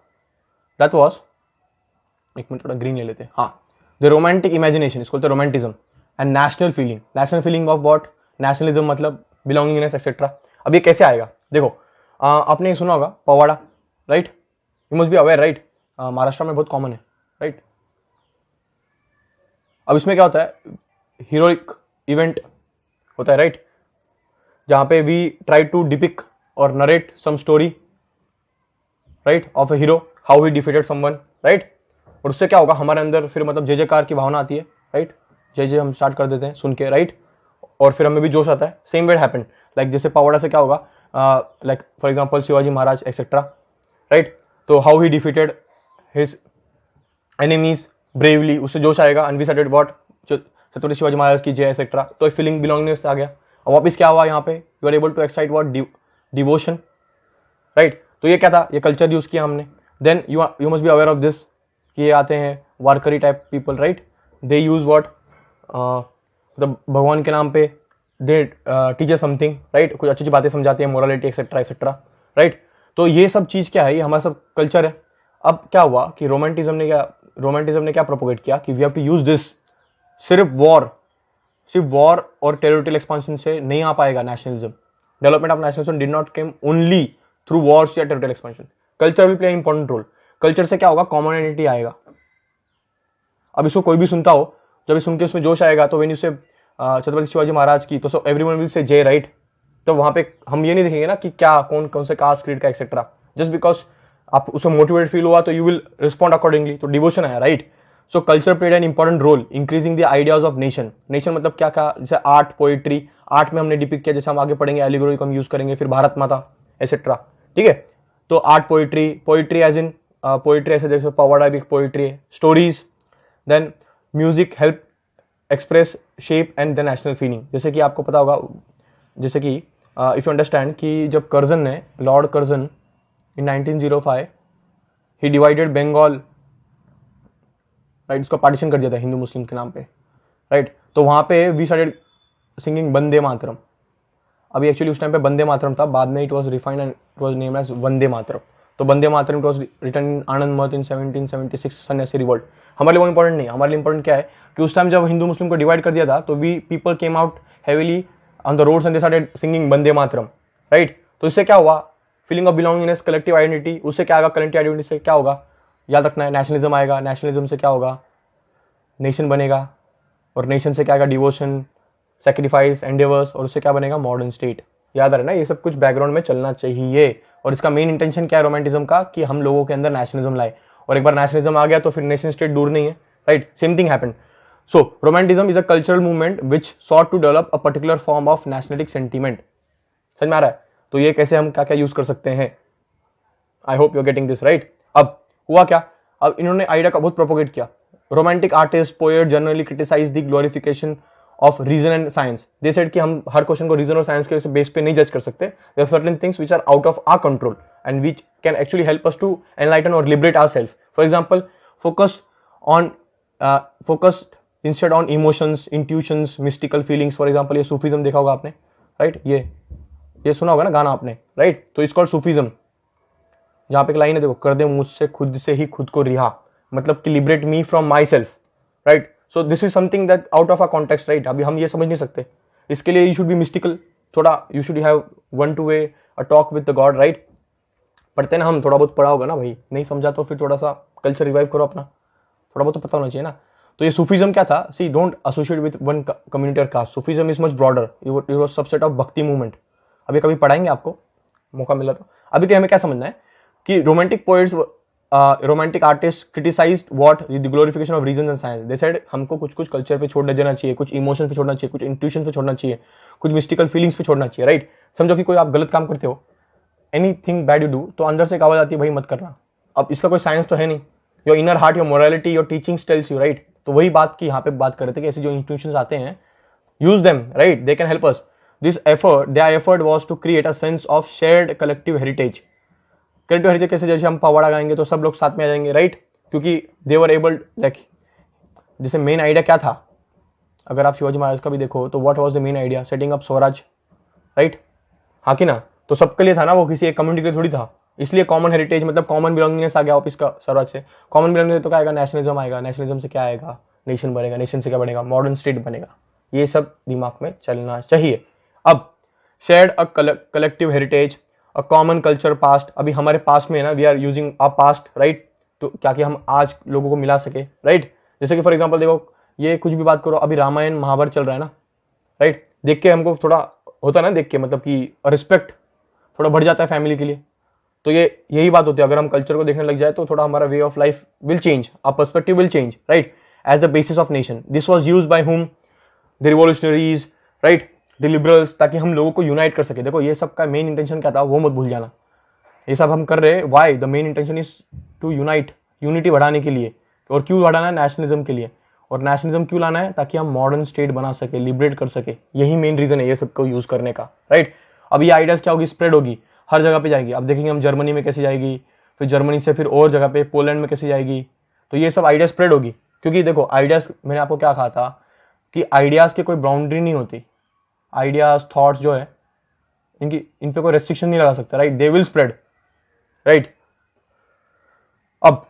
[SPEAKER 1] दैट वाज, एक मिनट थोड़ा ग्रीन ले लेते हैं. हाँ, द रोमांटिक इमेजिनेशन, इसको बोलते हैं romanticism. And national feeling. National feeling of what? Nationalism मतलब बिलोंगिंगनेस एक्सेट्रा. अब ये कैसे आएगा? देखो, आपने सुना होगा पवाड़ा, right. You must be aware, right. Maharashtra में बहुत कॉमन है, राइट. अब इसमें क्या होता है? हीरोइक इवेंट होता है, राइट, जहां पे वी ट्राई टू डिपिक्ट और narrate some story, right, of a hero, how he defeated someone, right. और उससे क्या होगा? हमारे अंदर फिर मतलब जय जयकार की भावना आती है, राइट. जय जय हम स्टार्ट कर देते हैं सुन के, राइट. और फिर हमें भी जोश आता है. सेम वेड हैपन, लाइक जैसे पवाड़ा से क्या होगा? Like for example Shivaji Maharaj etcetera, right. तो how he defeated his enemies bravely, उससे जोश आएगा. And we started what? Chhatrapati Shivaji Maharaj की जय एक्सेट्रा. तो एक फीलिंग बिलोंगिंगनेस आ गया. अब वापस क्या हुआ यहाँ पे? You are able to excite what? Devotion, right. तो ये क्या था? ये कल्चर यूज किया हमने. Then you must be aware of this कि ये आते हैं Warkari type people, right. They use what? मतलब भगवान के नाम पे दे टीचर समथिंग, राइट. कुछ अच्छी अच्छी बातें समझाते हैं, मोरालिटी एक्सेट्रा एक्सेट्रा, राइट. तो ये सब चीज़ क्या है? ये हमारा सब कल्चर है. अब क्या हुआ कि रोमांटिज्म ने क्या प्रोपोगेट किया कि we have to use this. सिर्फ वॉर और टेरिटोरियल एक्सपांशन से नहीं आ पाएगा nationalism. Development of nationalism did not came only through wars या territorial expansion. Culture will play important role. Culture से क्या होगा? कॉमनिटी आएगा. अब इसको कोई भी सुनता हो, जब सुन के उसमें जोश आएगा, तो व्हेन यू से छत्रपति शिवाजी महाराज की, तो सो एवरीवन विल से जय, राइट. तो वहां पे हम ये नहीं देखेंगे ना कि क्या कौन से कास्ट क्रीड का एक्सेट्रा. जस्ट बिकॉज आप उससे मोटिवेट फील हुआ तो यू विल रिस्पॉन्ड अकॉर्डिंगली. तो डिवोशन आया, right. So culture played an important role increasing the ideas of nation. Nation मतलब क्या क्या? जैसे आर्ट, पोइट्री. आर्ट में हमने डिपिक्ट किया, जैसे हम आगे पढ़ेंगे एलिगोरी को हम यूज करेंगे, फिर भारत माता एक्सेट्रा, ठीक है. तो art, poetry as in poetry ऐसे जैसे पवाड़ा भी पोइट्री है. Stories, then music help express shape and the national feeling. जैसे कि आपको पता होगा, जैसे कि इफ यू अंडरस्टैंड कि जब कर्जन ने, लॉर्ड कर्जन इन 1905 ही डिवाइडेड बंगाल, राइट. उसका पार्टीशन कर दिया था हिंदू मुस्लिम के नाम पे, राइट. तो वहां पे वी स्टार्टेड सिंगिंग वंदे मातरम. अभी एक्चुअली उस टाइम पे वंदे मातरम था, बाद में it was refined and it was named as Vande Mataram. तो Vande Mataram it was written in Anand Math in 1776 सन्यासी रिवोल्ट. हमारे लिए वो इंपॉर्टेंट नहीं. हमारे लिए इंपॉर्टेंट क्या है कि उस टाइम जब हिंदू मुस्लिम को डिवाइड कर दिया था, तो we people came out heavily on the roads and they started singing Vande Mataram, right. तो इससे क्या हुआ? Feeling of belongingness, collective identity. उससे क्या आएगा? कलेक्टिव आइडेंटिटी से क्या होगा? याद रखना है, नेशनलिज्म आएगा. नेशनलिज्म से क्या होगा? नेशन बनेगा. और नेशन से क्या आएगा? Devotion, sacrifice, endeavours. और उससे क्या बनेगा? Modern state. याद रखना, ये सब कुछ बैकग्राउंड में चलना चाहिए. और इसका मेन इंटेंशन क्या है रोमांटिज्म का? कि हम लोगों के अंदर नेशनलिज्म लाए. और एक बार नेशनलिज्म आ गया तो फिर नेशन स्टेट दूर नहीं है, right. Same thing happened. So romanticism is a cultural movement which sought to develop a particular form of nationalistic sentiment. समझ में आ रहा है? तो ये कैसे हम क्या क्या यूज कर सकते हैं? I hope you are getting this, right. अब हुआ क्या? अब इन्होंने आइडिया का बहुत प्रोपोगेट किया. Romantic artist, poet generally criticise the glorification of reason and science. They said कि हम हर क्वेश्चन को रीजन और साइंस के बेस पे नहीं जज कर सकते. There are certain things which are out of our control and which can actually help us to enlighten और liberate ourselves. For example, focused instead on emotions, intuitions, mystical feelings. For example, ये Sufism देखा होगा आपने, right. ये सुना होगा ना गाना आपने, राइट. तो इट्स कॉल्ड सूफीज्म. जहां पे एक लाइन है, देखो, कर दे मुझसे खुद से ही खुद को रिहा, मतलब कि liberate me from my self, right. So this is something that out of a context, right. अभी हम ये समझ नहीं सकते. इसके लिए यू शुड बी मिस्टिकल. थोड़ा you should have one two way a talk with the God, right. पढ़ते ना हम, थोड़ा बहुत पढ़ा होगा ना भाई. नहीं समझा तो फिर थोड़ा सा कल्चर रिवाइव करो अपना. थोड़ा बहुत तो पता होना चाहिए ना. तो ये सूफीज्म क्या था? See, don't associate with one community और caste. Sufism is much broader. It was subset of bhakti movement. अभी कभी पढ़ाएंगे आपको, मौका मिला तो. अभी के हमें क्या समझना है कि romantic poets, romantic artist criticized what? The glorification of reason and science. They said हमको कुछ कल्चर पे छोड़ देना चाहिए, कुछ इमोशंस पे छोड़ना चाहिए, कुछ इंट्यूशन पे छोड़ना चाहिए, कुछ मिस्टिकल फीलिंग्स पे छोड़ना चाहिए, राइट. समझो कि कोई आप गलत काम करते हो, एनीथिंग बैड यू डू, तो अंदर से एक आवाज आती है, भाई मत करना. अब इसका कोई साइंस तो है नहीं. Your inner heart, your morality, your teachings tells you, right. तो वही बात की यहाँ पे बात कर रहे थे कि ऐसे जो इंट्यूशंस आते हैं, use them, right. They can help us. This effort, their effort was to create a sense of shared collective heritage. Collective heritage कैसे, जैसे हम पवाड़ा गाएंगे तो सब लोग साथ में आ जाएंगे, राइट, क्योंकि दे वर एबल, लाइक जैसे मेन आइडिया क्या था, अगर आप शिवाजी महाराज का भी देखो तो what was the main idea, setting up Swaraj, right, हाँ कि ना, तो सबके लिए था ना, वो किसी एक कम्युनिटी के लिए थोड़ी था, इसलिए कॉमन हेरिटेज मतलब कॉमन बिलोंगिंगनेस आ गया वापस का स्वराज से। कॉमन बिलोंगिंगनेस तो क्या आएगा, नेशनलिज्म आएगा, नेशनलिज्म से क्या आएगा, नेशन बनेगा, नेशन से क्या बनेगा, मॉडर्न स्टेट बनेगा, ये सब दिमाग में चलना चाहिए। अब shared a collective heritage, a common culture past, अभी हमारे पास्ट में है ना, we are using a past, right, तो क्या कि हम आज लोगों को मिला सके, राइट, जैसे कि फॉर एग्जाम्पल देखो, ये कुछ भी बात करो, अभी रामायण महाभारत चल रहा है ना, राइट, देख के हमको थोड़ा होता है ना, देख के मतलब कि रिस्पेक्ट थोड़ा बढ़ जाता है फैमिली के लिए, तो ये यही बात होती है, अगर हम कल्चर को देखने लग जाए तो थोड़ा हमारा way of life will change, our perspective will change, right, as the basis of nation, this was used by whom, the revolutionaries, right, the liberals, ताकि हम लोगों को यूनाइट कर सके। देखो ये सब का मेन इंटेंशन क्या था वो मत भूल जाना, ये सब हम कर रहे हैं why, the main intention is to unite, unity बढ़ाने के लिए, और क्यों बढ़ाना है, नेशनलिज्म के लिए, और नेशनलिज्म क्यों लाना है, ताकि हम मॉडर्न स्टेट बना सके, लिबरेट कर सके, यही मेन रीजन है ये सबको यूज करने का, राइट। अब ये आइडियाज क्या होगी, स्प्रेड होगी, हर जगह पे जाएगी, अब देखेंगे हम जर्मनी में कैसे जाएगी, फिर जर्मनी से फिर और जगह पे पोलैंड में कैसे जाएगी, तो ये सब आइडिया स्प्रेड होगी, क्योंकि देखो आइडियाज, मैंने आपको क्या कहा था कि आइडियाज की कोई बाउंड्री नहीं होती, आइडियाज थॉट्स जो है इन पे कोई रेस्ट्रिक्शन नहीं लगा सकता, right, they will spread, right. अब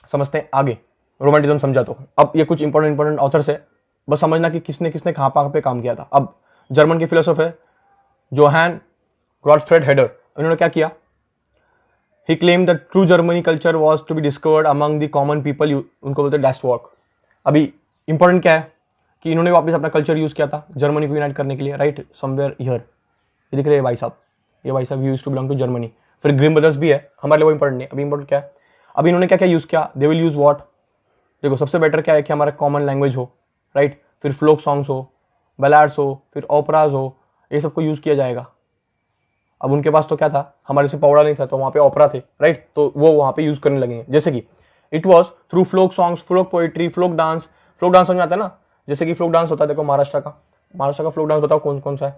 [SPEAKER 1] समझते हैं आगे, रोमांटिज्म समझा तो, अब ये कुछ इंपॉर्टेंट ऑथर्स है, बस समझना कि किसने किसने कहाँ पे काम किया था। अब जर्मन के फिलोसोफर जोहान गॉटफ्रेड हेडर, इन्होंने क्या किया, he claim that true Germany culture was to be discovered among the common people, उनको बोलते हैं डैस्ट वॉक। अभी इंपॉर्टेंट क्या है कि इन्होंने वापस अपना कल्चर यूज किया था जर्मनी को यूनाइट करने के लिए, राइट, समवेयर हियर, ये दिख रहे हैं भाई साहब, ये भाई साहब use to belong to Germany. फिर ग्रीम ब्रदर्स भी है, हमारे लिए वो इंपॉर्टेंट नहीं, अभी इंपॉर्टेंट क्या है, अभी इन्होंने क्या क्या यूज किया, दे विल यूज व्हाट, देखो सबसे बेटर क्या है कि हमारा कॉमन लैंग्वेज हो, राइट, फिर फ्लोक सॉन्ग्स हो, बैलाड्स हो, फिर ओपराज हो, ये सबको यूज किया जाएगा। अब उनके पास तो क्या था, हमारे से पौड़ा नहीं था, तो वहाँ पे ओपरा थे, राइट, तो वो वहाँ पे यूज करने लगेंगे, जैसे कि it was through folk songs, folk poetry, folk dance समझ में आता है ना, जैसे कि फ्लोक डांस होता है, देखो महाराष्ट्र का फ्लोक डांस बताओ कौन कौन सा है,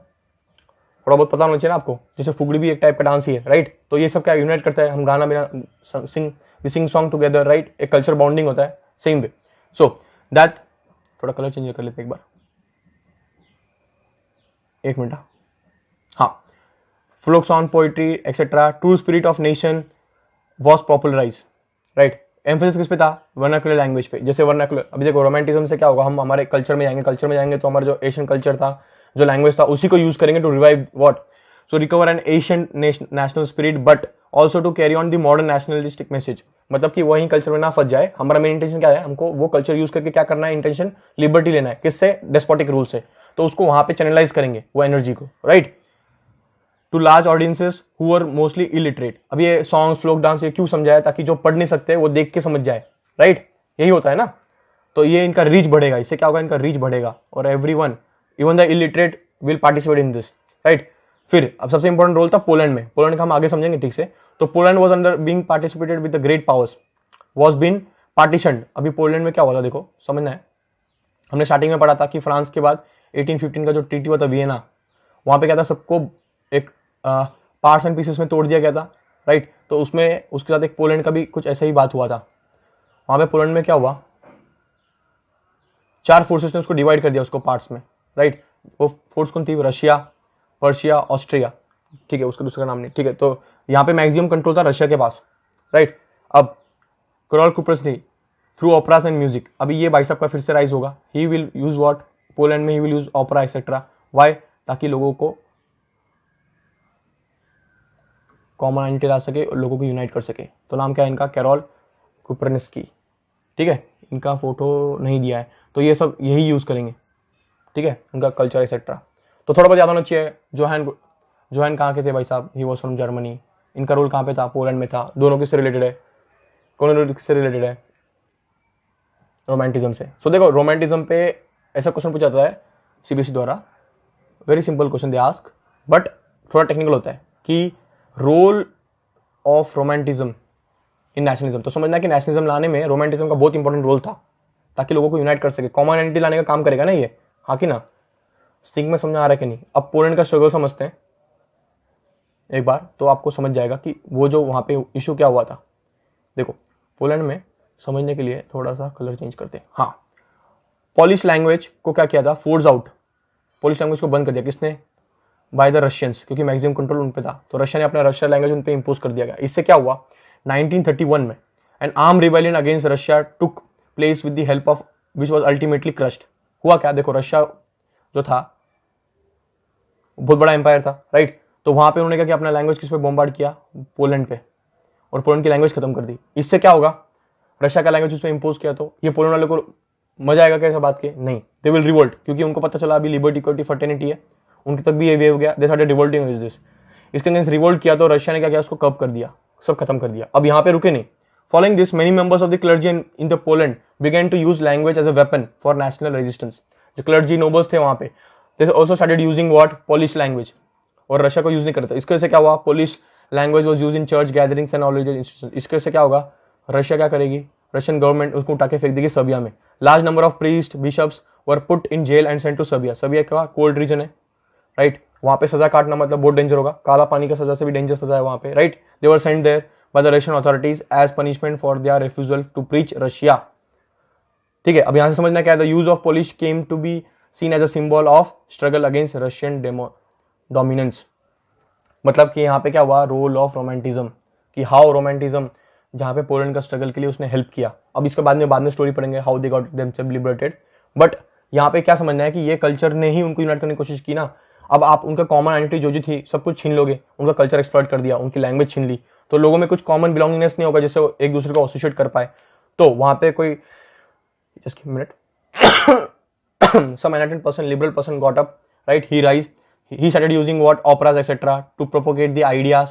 [SPEAKER 1] थोड़ा बहुत पता होना चाहिए ना आपको, जैसे फुगड़ी भी एक टाइप का डांस ही है, राइट, तो ये सब क्या यूनाइट करता है, हम गाना बिना सिंग सॉन्ग टुगेदर, राइट, एक कल्चर बॉन्डिंग होता है, सेम वे, सो दैट, थोड़ा कलर चेंज कर लेते एक बार, एक मिनट, हाँ, folk song, poetry etcetera, true spirit of nation was popularize, right, emphasis किस पे था, वर्नाकुलर लैंग्वेज पे, जैसे वर्नाकुलर, अभी देखो रोमांटिज्म से क्या होगा, हम हमारे कल्चर में जाएंगे तो हमारा जो एशियन कल्चर था, जो लैंग्वेज था, उसी को यूज करेंगे to revive what, so recover an Asian national spirit but also to carry on the modern nationalistic message, मतलब कि वही कल्चर में ना फंस जाए, हमारा मेन इंटेंशन क्या है, हमको वो कल्चर यूज करके क्या करना है, इंटेंशन लिबर्टी लेना है, किससे, डेस्पोटिक रूल से, तो उसको वहां पे चैनलाइज करेंगे वो एनर्जी को, right, to large audiences who are mostly illiterate. अब ये सॉन्ग्स, फ्लोक डांस ये क्यों समझाया, ताकि जो पढ़ नहीं सकते वो देख के समझ जाए, राइट, यही होता है ना, तो ये इनका रीच बढ़ेगा, इससे क्या होगा, इनका रीच बढ़ेगा, और everyone even the illiterate will participate in this, right. फिर अब सबसे इंपॉर्टेंट रोल था पोलैंड में, पोलैंड का हम आगे समझेंगे ठीक से, तो Poland was under being participated with the great powers was been partitioned. अभी पोलैंड में क्या हुआ था, देखो समझना है, हमने स्टार्टिंग में पढ़ा था कि फ्रांस के बाद 1815 का जो ट्रीटी हुआ था वियना, वहां पे क्या था, सबको एक पार्ट्स एंड पीसेस में तोड़ दिया गया था, राइट, तो उसमें उसके साथ एक पोलैंड का भी कुछ ऐसा ही बात हुआ था, वहां पे पोलैंड में क्या हुआ, 4 फोर्सेस ने उसको डिवाइड कर दिया उसको पार्ट्स में, राइट, वो फोर्स कौन थी, रशिया, पर्शिया, ऑस्ट्रिया, ठीक है, उसका दूसरा नाम नहीं, ठीक है, तो यहाँ पे मैक्सिमम कंट्रोल था रशिया के पास, राइट। अब करोल कुप्रस थी थ्रू ओपरास एंड म्यूजिक, अभी ये भाई साहब का फिर से राइज होगा, he will use what, Poland में he will use opera etcetera, why, ताकि लोगों को कॉमन आइडेंटिटी ला सके और लोगों को यूनाइट कर सके, तो नाम क्या है इनका, कैरोल कुप्रनिस्की, ठीक है, इनका फोटो नहीं दिया है, तो ये सब यही यूज करेंगे, ठीक है, उनका कल्चर एक्सेट्रा, तो थोड़ा बहुत याद होना चाहिए। जोहान कहाँ के थे भाई साहब, ही वॉज फ्रॉम जर्मनी, इनका रोल कहाँ पे था, पोलैंड में था, दोनों किससे रिलेटेड है, कौन किससे रिलेटेड है, रोमांटिज्म से। सो देखो रोमांटिज्म पे ऐसा क्वेश्चन पूछा जाता है सीबीएसई द्वारा, very simple question they ask, but थोड़ा टेक्निकल होता है कि role of romanticism in nationalism, तो समझना कि नेशनलिज्म लाने में रोमांटिज्म का बहुत इंपॉर्टेंट रोल था, ताकि लोगों को यूनाइट कर सके, कॉमन आइडेंटिटी लाने का काम करेगा ना ये, हाँ कि ना, सिंक में समझ आ रहा है कि नहीं। अब पोलैंड का स्ट्रगल समझते हैं, एक बार तो आपको समझ जाएगा कि वो जो वहाँ पे इशू क्या हुआ था। देखो पोलैंड में समझने के लिए थोड़ा सा कलर चेंज करते हैं। हाँ, पोलिश लैंग्वेज को क्या किया था, फोर्स आउट, पोलिश लैंग्वेज को बंद कर दिया किसने, बाय द रशियंस, क्योंकि मैक्सिमम कंट्रोल उन पे था, तो रशिया ने अपना रशिया लैंग्वेज उन पे इंपोज कर दिया गया। इससे क्या हुआ 1931 में N arm rebellion against Russia took place with the help of which was ultimately crushed. हुआ क्या, देखो रशिया जो था बहुत बड़ा एम्पायर था, राइट, तो वहां पे उन्होंने क्या किया, अपना लैंग्वेज किस पे बॉम्बार्ड किया, पोलैंड पे, और पोलैंड की लैंग्वेज खत्म कर दी। इससे क्या होगा, रशिया का लैंग्वेज उस पर इंपोज किया तो ये पोलैंड वाले को मजा आएगा कैसे बात के, नहीं, दे विल रिवोल्ट, क्योंकि उनको पता चला अभी लिबर्टी इक्वलिटी फर्टेनिटी है, उनके तक भी ये वेव गया, दे स्टार्टेड रिवोल्टिंग विद दिस। इसके अगेंस्ट रिवोल्ट किया तो रशिया ने क्या किया, उसको कब कर दिया, सब खत्म कर दिया। अब यहाँ पे रुके नहीं। Following this many members of the clergy in the Poland began to use language as a weapon for national resistance. जो क्लर्जी नोबल्स थे वहां पे, they also started using what, Polish language, और रशिया को यूज नहीं करता। इसके वजह से क्या हुआ, Polish language was used in church gatherings and knowledge institution. इसके वजह से क्या होगा, रशिया क्या करेगी, रशियन गवर्नमेंट उसको उठा के फेंक देगी सर्बिया में। Large number of priest bishops were put in jail and sent to Serbia. Serbia का कोल्ड रीजन है, राइट, वहां पे सजा काटना मतलब बहुत डेंजर होगा, काला पानी का सजा से भी डेंजर सजा है वहां पे, right. They were sent there by the Russian authorities as punishment for their refusal to preach Russia. ठीक है, अब यहां से समझना क्या है, the use of Polish came to be seen as a symbol of struggle against Russian dominance. मतलब कि यहाँ पे क्या हुआ, रोल ऑफ रोमांटिज्म, कि हाउ रोमांटिज्म जहाँ पे पोलैंड का स्ट्रगल के लिए उसने हेल्प किया। अब इसके बाद में स्टोरी पढ़ेंगे how they got themselves liberated. But यहाँ पे क्या समझना है कि ये कल्चर ने ही उनको यूनाइट करने की कोशिश की ना। अब आप उनका कॉमन आइडेंटिटी जो थी सब कुछ छीन लोगे, उनका कल्चर एक्सप्लॉइट कर दिया, उनकी लैंग्वेज छीन ली, तो लोगों में कुछ कॉमन बिलोंगिंगनेस नहीं होगा जिससे वो एक दूसरे को एसोसिएट कर पाए। तो वहां पे कोई just minute some enlightened person, liberal person got up, right, he started using what, operas etc to propagate the ideas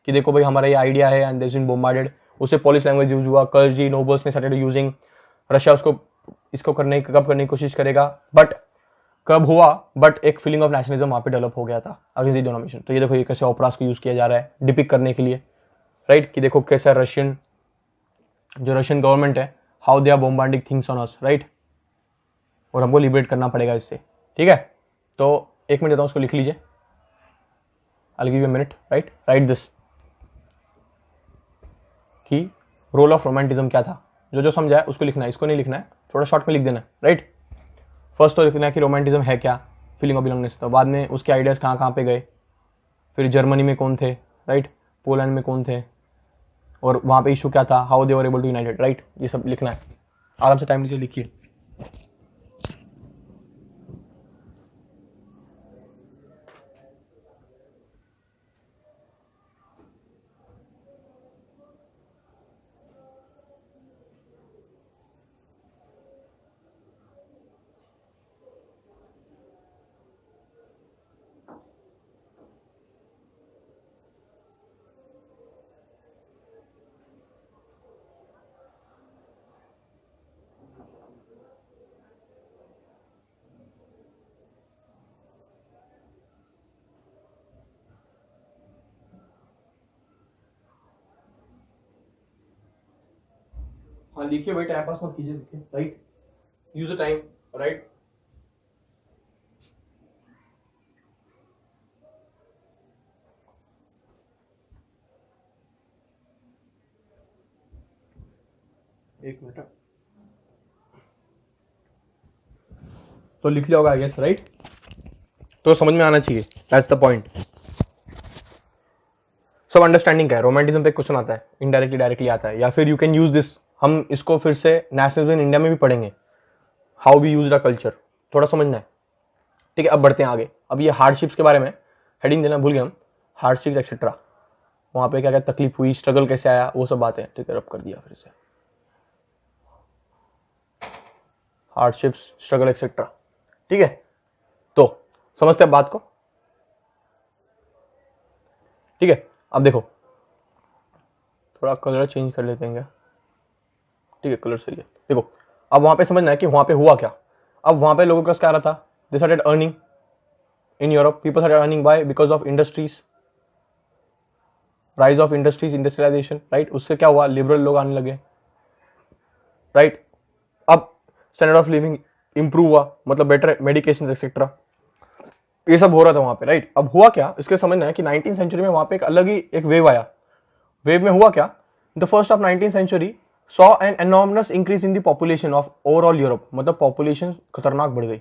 [SPEAKER 1] कि देखो भाई हमारा ये आइडिया है, एंड देन बोम्बार्डेड। उससे पोलिश लैंग्वेज यूज हुआ, क्लर्जी नोबल्स ने स्टार्टेड यूजिंग, रशिया उसको इसको कब करने की कोशिश करेगा, बट कब हुआ, बट एक फीलिंग ऑफ नेशनलिज्म वहां पे डेवलप हो गया था अगेंस्ट द डोमिनेशन। तो ये देखो ये कैसे ओपरास को यूज किया जा रहा है डिपिक करने के लिए, राइट, कि देखो कैसा रशियन गवर्नमेंट है, how they are bombarding things on us, right, और हमको लिबरेट करना पड़ेगा इससे। ठीक है, तो एक मिनट देता हूं, उसको लिख लीजिए, I will give you a minute, right this, कि रोल ऑफ रोमांटिज्म क्या था, जो समझा है उसको लिखना है, इसको नहीं लिखना है, थोड़ा शॉर्ट में लिख देना है, राइट। फर्स्ट तो लिखना है कि रोमांटिज्म है क्या, फीलिंग ऑफ बिलोंगनेस, तो बाद में उसके आइडियाज कहाँ कहाँ पे गए, फिर जर्मनी में कौन थे, राइट, पोलैंड में कौन थे, और वहाँ पे इशू क्या था, how they were able to united, right, ये सब लिखना है। आराम से टाइम लीजिए, लिखिए। हाँ लिखिए भाई, टाइम पास मत कीजिए, लिखिए, right, use the time, right. एक मिनट, तो लिख लिया होगा आई गेस, राइट, तो समझ में आना चाहिए, दैट्स द पॉइंट। सब अंडरस्टैंडिंग का है, रोमांटिज्म पे क्वेश्चन आता है, इनडायरेक्टली डायरेक्टली आता है, या फिर यू कैन यूज दिस, हम इसको फिर से नेशनलिज्म इन इंडिया में भी पढ़ेंगे, how we use the culture, थोड़ा समझना है। ठीक है, अब बढ़ते हैं आगे। अब ये हार्डशिप्स के बारे में हेडिंग देना भूल गए हम, हार्डशिप्स एक्सेट्रा, वहां पे क्या क्या तकलीफ हुई, स्ट्रगल कैसे आया, वो सब बातें, ठीक है, रब कर दिया फिर से, हार्डशिप्स, स्ट्रगल एक्सेट्रा। ठीक है, तो समझते हैं बात को। ठीक है, अब देखो थोड़ा कलर चेंज कर लेते हैं क्या, ठीक है, कलर सही है। देखो अब वहां पे समझना है कि वहां पे हुआ क्या। अब वहां पे लोगों का क्या रहा था, they started earning in Europe, people started earning by because of industries, rise of industries, industrialization, right. उससे क्या हुआ, लिबरल लोग आने लगे, राइट। अब स्टैंडर्ड ऑफ लिविंग इंप्रूव हुआ, मतलब बेटर मेडिकेशन एक्सेट्रा, ये सब हो रहा था वहां पे, राइट। अब हुआ क्या, इसके समझना है कि 19वीं सेंचुरी में वहां पे एक अलग ही एक वेव आया। वेव में हुआ क्या, द फर्स्ट ऑफ 19वीं century saw an enormous increase in the population of overall Europe, मतलब पॉपुलेशन खतरनाक बढ़ गई।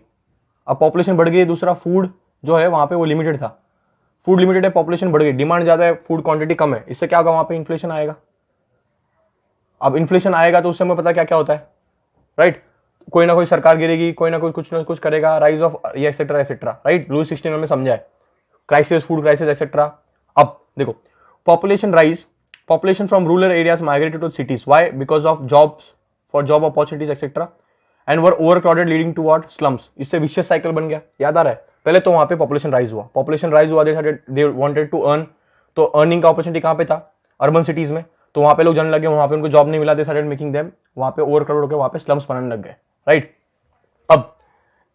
[SPEAKER 1] अब पॉपुलेशन बढ़ गई, दूसरा फूड जो है वहां पे वो लिमिटेड था, फूड लिमिटेड है, पॉपुलेशन बढ़ गई, डिमांड ज्यादा है, फूड क्वांटिटी कम है, इससे क्या होगा, वहां पे इन्फ्लेशन आएगा। अब इन्फ्लेशन आएगा तो उससे हमें पता क्या क्या होता है, राइट। कोई ना कोई सरकार गिरेगी, कोई ना कोई कुछ ना कुछ करेगा, राइज ऑफ ये एक्सेट्रा एक्सेट्रा, राइट। लुईस 16 में समझा है, क्राइसिस, फूड क्राइसिस एक्सेट्रा। अब देखो, population rise, population from rural areas migrated to cities, why, because of jobs, for job opportunities etcetera, and were over crowded leading to what, slums. इससे vicious cycle बन गया, याद आ रहा है। पहले तो वहां पे पॉपुलेशन राइज हुआ, पॉपुलेशन राइज हुआ, दे वांटेड टू अर्न, तो अर्निंग का अपॉर्चुनिटी कहां पे था, अर्बन सिटीज में, तो वहां पे लोग जाने लगे, वहां पे उनको जॉब नहीं मिला, दे स्टार्टेड मेकिंग देम, वहां पे ओवर क्राउडेड होकर वहां पे स्लम्स बनने लग गए, राइट। अब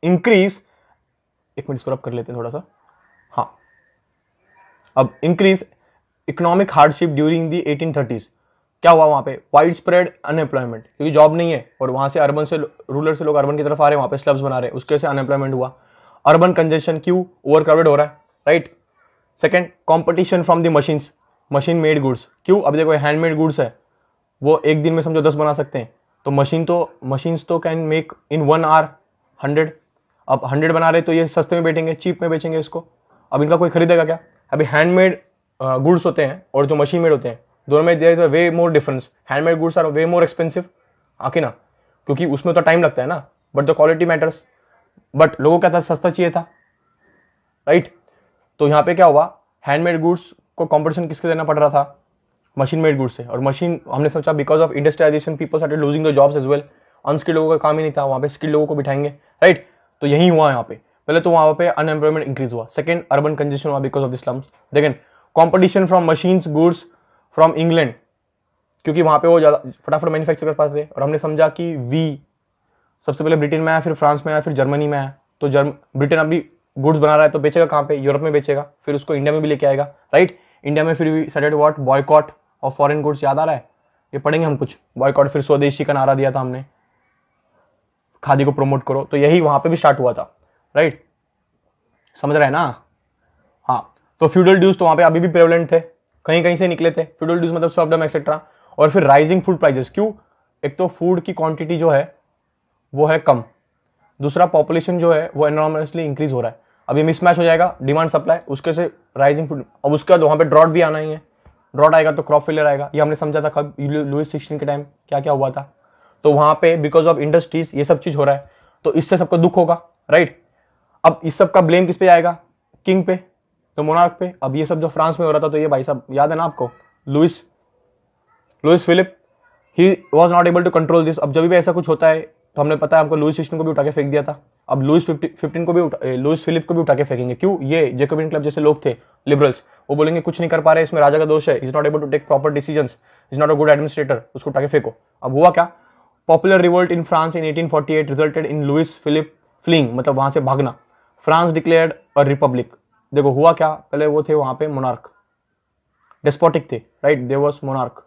[SPEAKER 1] इंक्रीज, एक मिनट इसको रब कर लेते हैं थोड़ा सा, हाँ। अब increase economic hardship during the 1830s, क्या हुआ वहां पे, वाइड स्प्रेड अनएम्प्लॉयमेंट, क्योंकि जॉब नहीं है और वहां से अर्बन से रूरल से लोग अर्बन की तरफ आ रहे हैं, वहां पे स्लब्स बना रहे हैं, उसके से अनएम्प्लॉयमेंट हुआ। अर्बन कंजेशन, क्यों, ओवर क्राउडेड हो रहा है, right. Second, competition from the machines, machine made goods, क्यों, अब देखो हैंडमेड गुड्स है, वो एक दिन में समझो 10 बना सकते हैं, तो मशीन्स तो कैन मेक इन 1 आवर 100, अब 100 बना रहे तो ये सस्ते में बेचेंगे, चीप में बेचेंगे इसको, अब इनका कोई खरीदेगा क्या। अभी हैंडमेड गुड्स होते हैं और जो मशीन मेड होते हैं, दोनों में there is a way more difference, handmade goods are way more expensive, आके ना, क्योंकि उसमें तो टाइम लगता है ना, but the quality matters, but लोगों को क्या था, सस्ता चाहिए था, राइट। तो यहाँ पे क्या हुआ, हैंडमेड गुड्स को कॉम्पिटिशन किसके देना पड़ रहा था, मशीन मेड गुड्स से, और मशीन हमने सोचा because of industrialization people started losing the jobs as well, unskilled लोगों का काम ही नहीं था, वहां पे स्किल्ड लोगों को बिठाएंगे, राइट। तो यही हुआ यहाँ पे, पहले तो वहां पे अनएम्प्लॉयमेंट इंक्रीज हुआ, सेकंड अर्बन कंजेशन हुआ because of the slums, second competition from machines goods from England, क्योंकि वहां पे वो ज्यादा फटाफट मैन्युफैक्चर कर पाते थे, और हमने समझा कि वी सबसे पहले ब्रिटेन में आया, फिर फ्रांस में आया, फिर जर्मनी में आया, तो ब्रिटेन अभी गुड्स बना रहा है तो बेचेगा कहाँ पे, यूरोप में बेचेगा, फिर उसको इंडिया में भी लेके आएगा, राइट। इंडिया में फिर we started what, boycott of foreign goods, याद आ रहा है, ये पढ़ेंगे हम कुछ, बॉयकॉट, फिर स्वदेशी का नारा दिया था हमने, खादी को प्रमोट करो, तो यही वहां पे भी स्टार्ट हुआ था, राइट, समझ रहे हैं ना। हाँ, तो फ्यूडल ड्यूज तो वहां पे अभी भी प्रेवलेंट थे, कहीं कहीं से निकले थे फ्यूडल ड्यूज, मतलब सर्वडम एक्सेट्रा, और फिर राइजिंग फूड प्राइसेस, क्यों, एक तो फूड की क्वांटिटी जो है वो है कम, दूसरा पॉपुलेशन जो है वो एनॉर्मसली इंक्रीज हो रहा है, अब ये मिसमैच हो जाएगा डिमांड सप्लाई, उसके से राइजिंग फूड, अब उसके बाद वहां पे ड्रॉट भी आना ही है, ड्रॉट आएगा तो क्रॉप फेलियर आएगा, ये हमने समझा था कब, लुईस 16 के टाइम क्या क्या हुआ था, तो वहां पे बिकॉज ऑफ इंडस्ट्रीज ये सब चीज हो रहा है, तो इससे सबको दुख होगा, राइट। अब इस सब का ब्लेम किस पे आएगा, किंग पे, तो मोनार्क पे। अब ये सब जो फ्रांस में हो रहा था, तो ये भाई साहब याद है ना आपको, Louis Philippe, he was not able to control this. अब जब भी ऐसा कुछ होता है तो हमने पता है हमको लुईस 16 को भी उठा के फेंक दिया था, अब लुईस 15 को भी लुईस फिलिप को भी उठा के फेंकेंगे, क्यों, ये जैकोबिन क्लब जैसे लोग थे लिबरल्स, वो बोलेंगे कुछ नहीं कर पा रहे, इसमें राजा का दोष है, is not able to take proper decisions, is not a good administrator, उसको उठा के फेंको। अब हुआ क्या, popular revolt in France in 1848 resulted in Louis Philippe fleeing, मतलब वहां से भागना, फ्रांस डिक्लेयर्ड अ रिपब्लिक। देखो हुआ क्या, पहले वो थे वहां पे मोनार्क, डेस्पोटिक थे, right, there was monarch,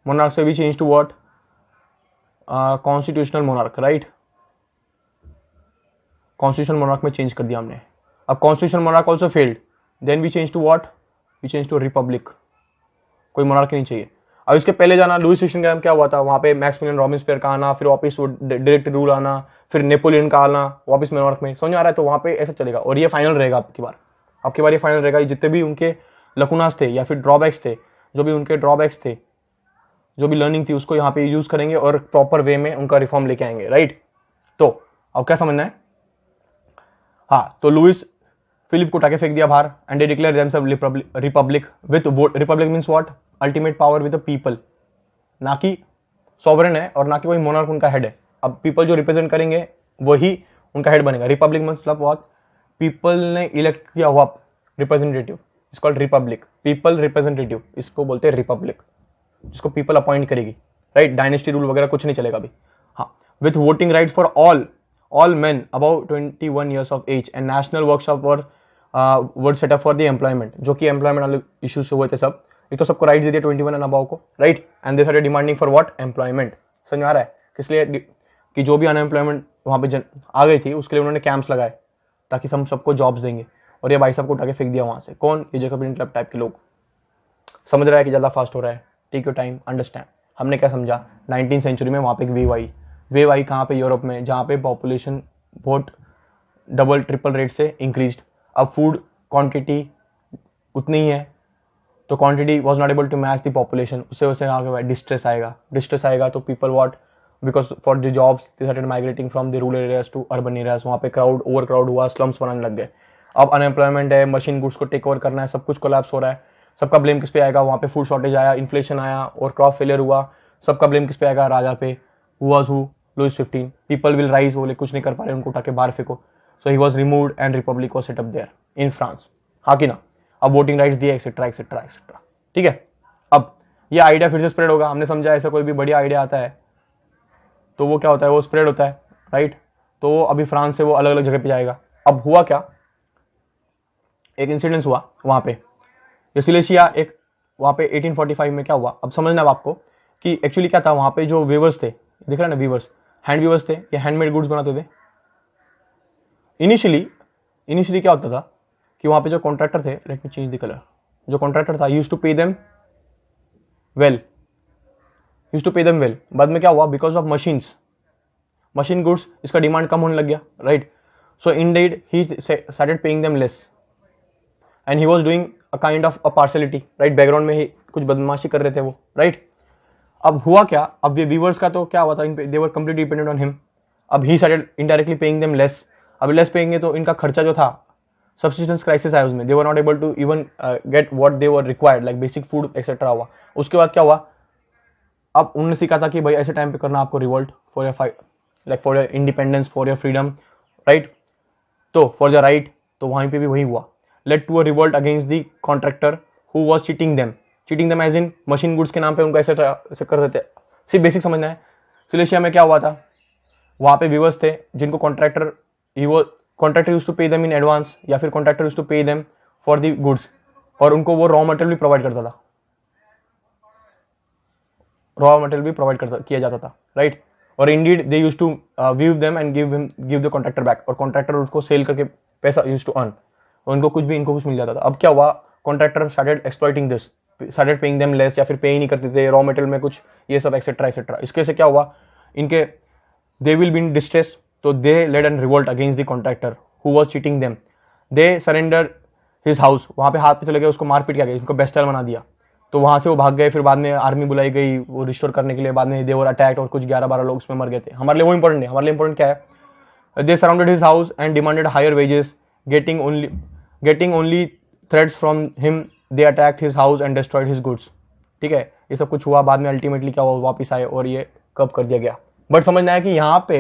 [SPEAKER 1] monarch से भी change to what, constitutional monarch, right, constitutional monarch में चेंज कर दिया हमने। अब constitutional monarch also failed, then we change to what, we change to republic, कोई मोनार्क नहीं चाहिए। अब इसके पहले जाना, लुईस 16 का क्या हुआ था, वहां पे मैक्सिमिलियन रॉबिन्सपियर का आना, फिर वापस डायरेक्ट रूल आना, फिर नेपोलियन का आना, वापस मोनार्क में, समझ आ रहा है, तो वहां पे ऐसा चलेगा, और ये फाइनल रहेगा आपकी बार ये फाइनल रहेगा, जितने भी उनके लकुनास थे या फिर ड्रॉबैक्स थे, जो भी उनके ड्रॉबैक्स थे, जो भी लर्निंग थी, उसको यहाँ पे यूज करेंगे और प्रॉपर वे में उनका रिफॉर्म लेके आएंगे, राइट। तो अब क्या समझना है, हाँ, तो लुईस फिलिप को उठा के फेंक दिया बाहर, and they declare themselves republic with vote, republic means what, ultimate power with the people, ना कि सॉवरेन है और ना कि कोई मोनार्क उनका हेड है, अब पीपल जो रिप्रेजेंट करेंगे वही उनका हेड बनेगा। रिपब्लिक मतलब व्हाट, पीपल ने इलेक्ट किया हुआ representative, it's called Republic, people representative, इसको बोलते हैं रिपब्लिक, जिसको पीपल अपॉइंट करेगी, राइट, डायनेस्टी रूल वगैरह कुछ नहीं चलेगा अभी। हाँ, with voting rights for all men above 21 years of age and national workshop were set up for the employment, जो कि एम्प्लॉयमेंट वाले इश्यूज हुए थे सब, एक तो सबको राइट दे दिया 21 एंड अबाव को, right, and they started demanding for what, employment. समझ में आ रहा है, इसलिए कि जो भी अनएम्प्लॉयमेंट वहां पे आ गई थी उसके लिए उन्होंने कैंप्स लगाए, ताकि हम सबको जॉब्स देंगे, और ये भाई साहब को उठा के फेंक दिया वहाँ से। कौन? ये जैकबिन क्लब टाइप के लोग। समझ रहा है कि ज़्यादा फास्ट हो रहा है, टेक योर टाइम, अंडरस्टैंड। हमने क्या समझा, 19वीं सेंचुरी में वहाँ पे एक वेव आई कहाँ पे? यूरोप में, जहाँ पे पॉपुलेशन बहुत डबल ट्रिपल रेट से इंक्रीज्ड। अब फूड क्वांटिटी उतनी ही है, तो quantity was not able to match the population. उससे वैसे आगे डिस्ट्रेस आएगा तो people what, because for the jobs they started migrating from the rural areas to urban areas. वहाँ पे ओवर क्राउड हुआ, स्लम्स बनाने लग गए। अब अनएम्प्लॉयमेंट है, मशीन गुड्स को टेक ओवर करना है, सब कुछ कोलैप्स हो रहा है। सबका ब्लेम किस पे आएगा? वहाँ पे फूड शॉर्टेज आया, इन्फ्लेशन आया और क्रॉप फेलियर हुआ। सबका ब्लेम किस पे आएगा? राजा पे। लुइस 15। पीपल विल राइज, बोले कुछ नहीं कर पा रहे, उनको उठा के बाहर फेंको। So he was removed and republic was set up there in France. हाँ कि ना? अब वोटिंग राइट्स दिए, एक्सेट्रा एक्सेट्रा एक्सेट्रा। ठीक है, अब ये आइडिया फिर से स्प्रेड होगा। हमने समझा ऐसा कोई भी बढ़िया आइडिया आता है तो वो क्या होता है, वो स्प्रेड होता है, राइट। तो अभी फ्रांस से वो अलग अलग जगह पे जाएगा। अब हुआ क्या, एक इंसिडेंस हुआ वहां पे, ये सिलेशिया एक, वहां पे 1845 में क्या हुआ, अब समझना है आपको कि एक्चुअली क्या था। वहां पे जो वीवर्स थे, दिख रहा है ना, वीवर्स, हैंड वीवर्स थे, ये हैंडमेड गुड्स बनाते थे। इनिशियली क्या होता था कि वहां पे जो कॉन्ट्रैक्टर थे, let me change the colour, जो कॉन्ट्रैक्टर था used to pay them well, बाद में क्या हुआ, बिकॉज ऑफ मशीन गुड्स, इसका डिमांड कम होने लग गया, right. So indeed he started paying them less and he was doing a kind of a partiality, right. Background में ही कुछ बदमाशी कर रहे थे वो, राइट। अब हुआ क्या, अब ये वीवर्स का तो क्या हुआ था, they were completely dependent on him. अब he started indirectly paying them less. अब लेस पेइंगे तो इनका खर्चा जो था, सब्सिस्टेंस क्राइसिस आया उसमें, they were not able to even get what they were required, like basic food etcetera हुआ। उसके बाद क्या हुआ, अब उन्होंने सीखा था कि भाई ऐसे टाइम पे करना आपको revolt for your fight, like for your independence, for your freedom, right, तो फॉर द राइट। तो वहीं पे भी वही हुआ, led to a revolt against the contractor who was cheating them as in machine goods के नाम पे उनको ऐसे कर देते। सिर्फ बेसिक समझना है। सिलेशिया में क्या हुआ था, वहां पे व्यूअर्स थे जिनको contractor used to pay them in advance, या फिर contractor used to pay them for the goods, और उनको वो रॉ मटेरियल भी प्रोवाइड करता था, किया जाता था, राइट। और indeed they used to weave them and give the contractor back, और कॉन्ट्रैक्टर उसको सेल करके पैसा यूज्ड टू अर्न, इनको कुछ मिल जाता था। अब क्या हुआ, contractor started exploiting this, started paying them less, या फिर पे ही नहीं करते थे, रॉ मटेरियल में कुछ ये सब एक्सेट्रा एक्सेट्रा। इसके से क्या हुआ, इनके they will be in distress, तो they led an revolt against the contractor who was cheating them. They surrender his house, वहां पे हाथ पे चले गए, उसको मारपीट किया गया, इनको बेस्टल बना दिया। तो वहां से वो भाग गए, फिर बाद में आर्मी बुलाई गई वो रिस्टोर करने के लिए, बाद में दे वर अटैक्ड और कुछ 11-12 लोग उसमें मर गए थे। हमारे लिए वो इंपॉर्टेंट है, हमारे लिए इंपॉर्टेंट क्या है, they surrounded his house and demanded higher wages, getting only threads from him, they attacked his house and destroyed his goods. ठीक है, ये सब कुछ हुआ, बाद में अल्टीमेटली क्या हुआ, वापस आए और ये कब कर दिया गया। बट समझना है कि यहाँ पे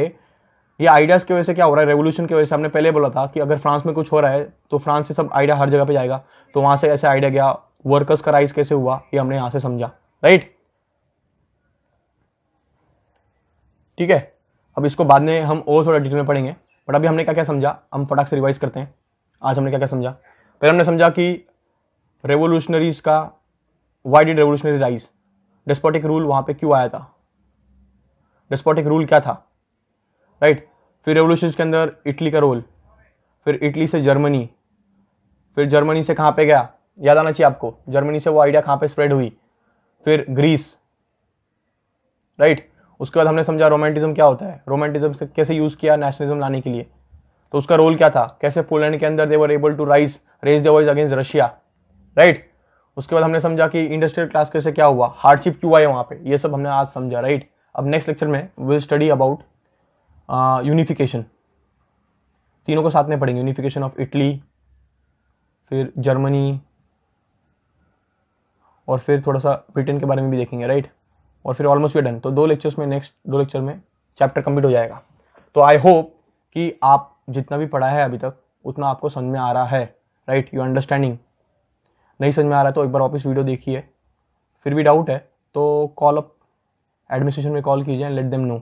[SPEAKER 1] ये आइडियाज की वजह से क्या हो रहा है, रेवोल्यूशन की वजह से। हमने पहले बोला था कि अगर फ्रांस में कुछ हो रहा है तो फ्रांस से सब आइडिया हर जगह पे जाएगा, तो वहां से ऐसे आइडिया गया। वर्कर्स का राइज कैसे हुआ ये हमने यहां से समझा, राइट। ठीक है, अब इसको बाद में हम और थोड़ा डिटेल में पढ़ेंगे, बट अभी हमने क्या क्या समझा, हम फटाक से रिवाइज करते हैं। आज हमने क्या क्या समझा, पहले हमने समझा कि रेवोल्यूशनरीज का, why did revolutionary rise, despotic rule वहां पे क्यों आया था, डेस्पोटिक रूल क्या था, राइट। फिर रेवोल्यूशन के अंदर इटली का रोल, फिर इटली से जर्मनी, फिर जर्मनी से कहां पे गया, याद आना चाहिए आपको, जर्मनी से वो आइडिया कहां पे स्प्रेड हुई, फिर ग्रीस, राइट। उसके बाद हमने समझा रोमांटिज्म क्या होता है, रोमांटिज्म से कैसे यूज किया नेशनलिज्म लाने के लिए, तो उसका रोल क्या था, कैसे पोलैंड के अंदर they were able to raise the voice against Russia, right. उसके बाद हमने समझा कि इंडस्ट्रियल क्लास कैसे क्या हुआ, हार्डशिप क्यों आए वहां पे, ये सब हमने आज समझा, राइट। अब नेक्स्ट लेक्चर में विल स्टडी अबाउट यूनिफिकेशन, तीनों को साथ में पढ़ेंगे, यूनिफिकेशन ऑफ इटली, फिर जर्मनी, और फिर थोड़ा सा ब्रिटेन के बारे में भी देखेंगे, राइट। और फिर ऑलमोस्ट वी डन, तो नेक्स्ट दो लेक्चर में चैप्टर कंप्लीट हो जाएगा। तो आई होप कि आप जितना भी पढ़ा है अभी तक उतना आपको समझ में आ रहा है, राइट, यू अंडरस्टैंडिंग। नहीं समझ में आ रहा है तो एक बार वापस वीडियो देखिए, फिर भी डाउट है तो कॉल अप एडमिनिस्ट्रेशन में कॉल कीजिए, लेट देम नो,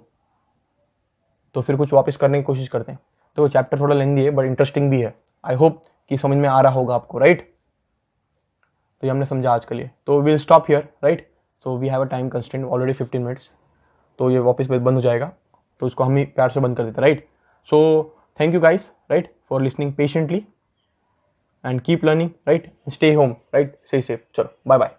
[SPEAKER 1] तो फिर कुछ वापस करने की कोशिश करते हैं। तो चैप्टर थोड़ा लेंदी है बट इंटरेस्टिंग भी है, आई होप कि समझ में आ रहा होगा आपको, राइट। तो ये हमने समझा आज के लिए, तो will stop here, right. So we have a time constant already 15 minutes, तो ये वापस बंद हो जाएगा, तो इसको हम ही प्यार से बंद कर देते, right. So Thank you guys, right, for listening patiently and keep learning, right? Stay home, right? Stay safe. Chalo, bye bye.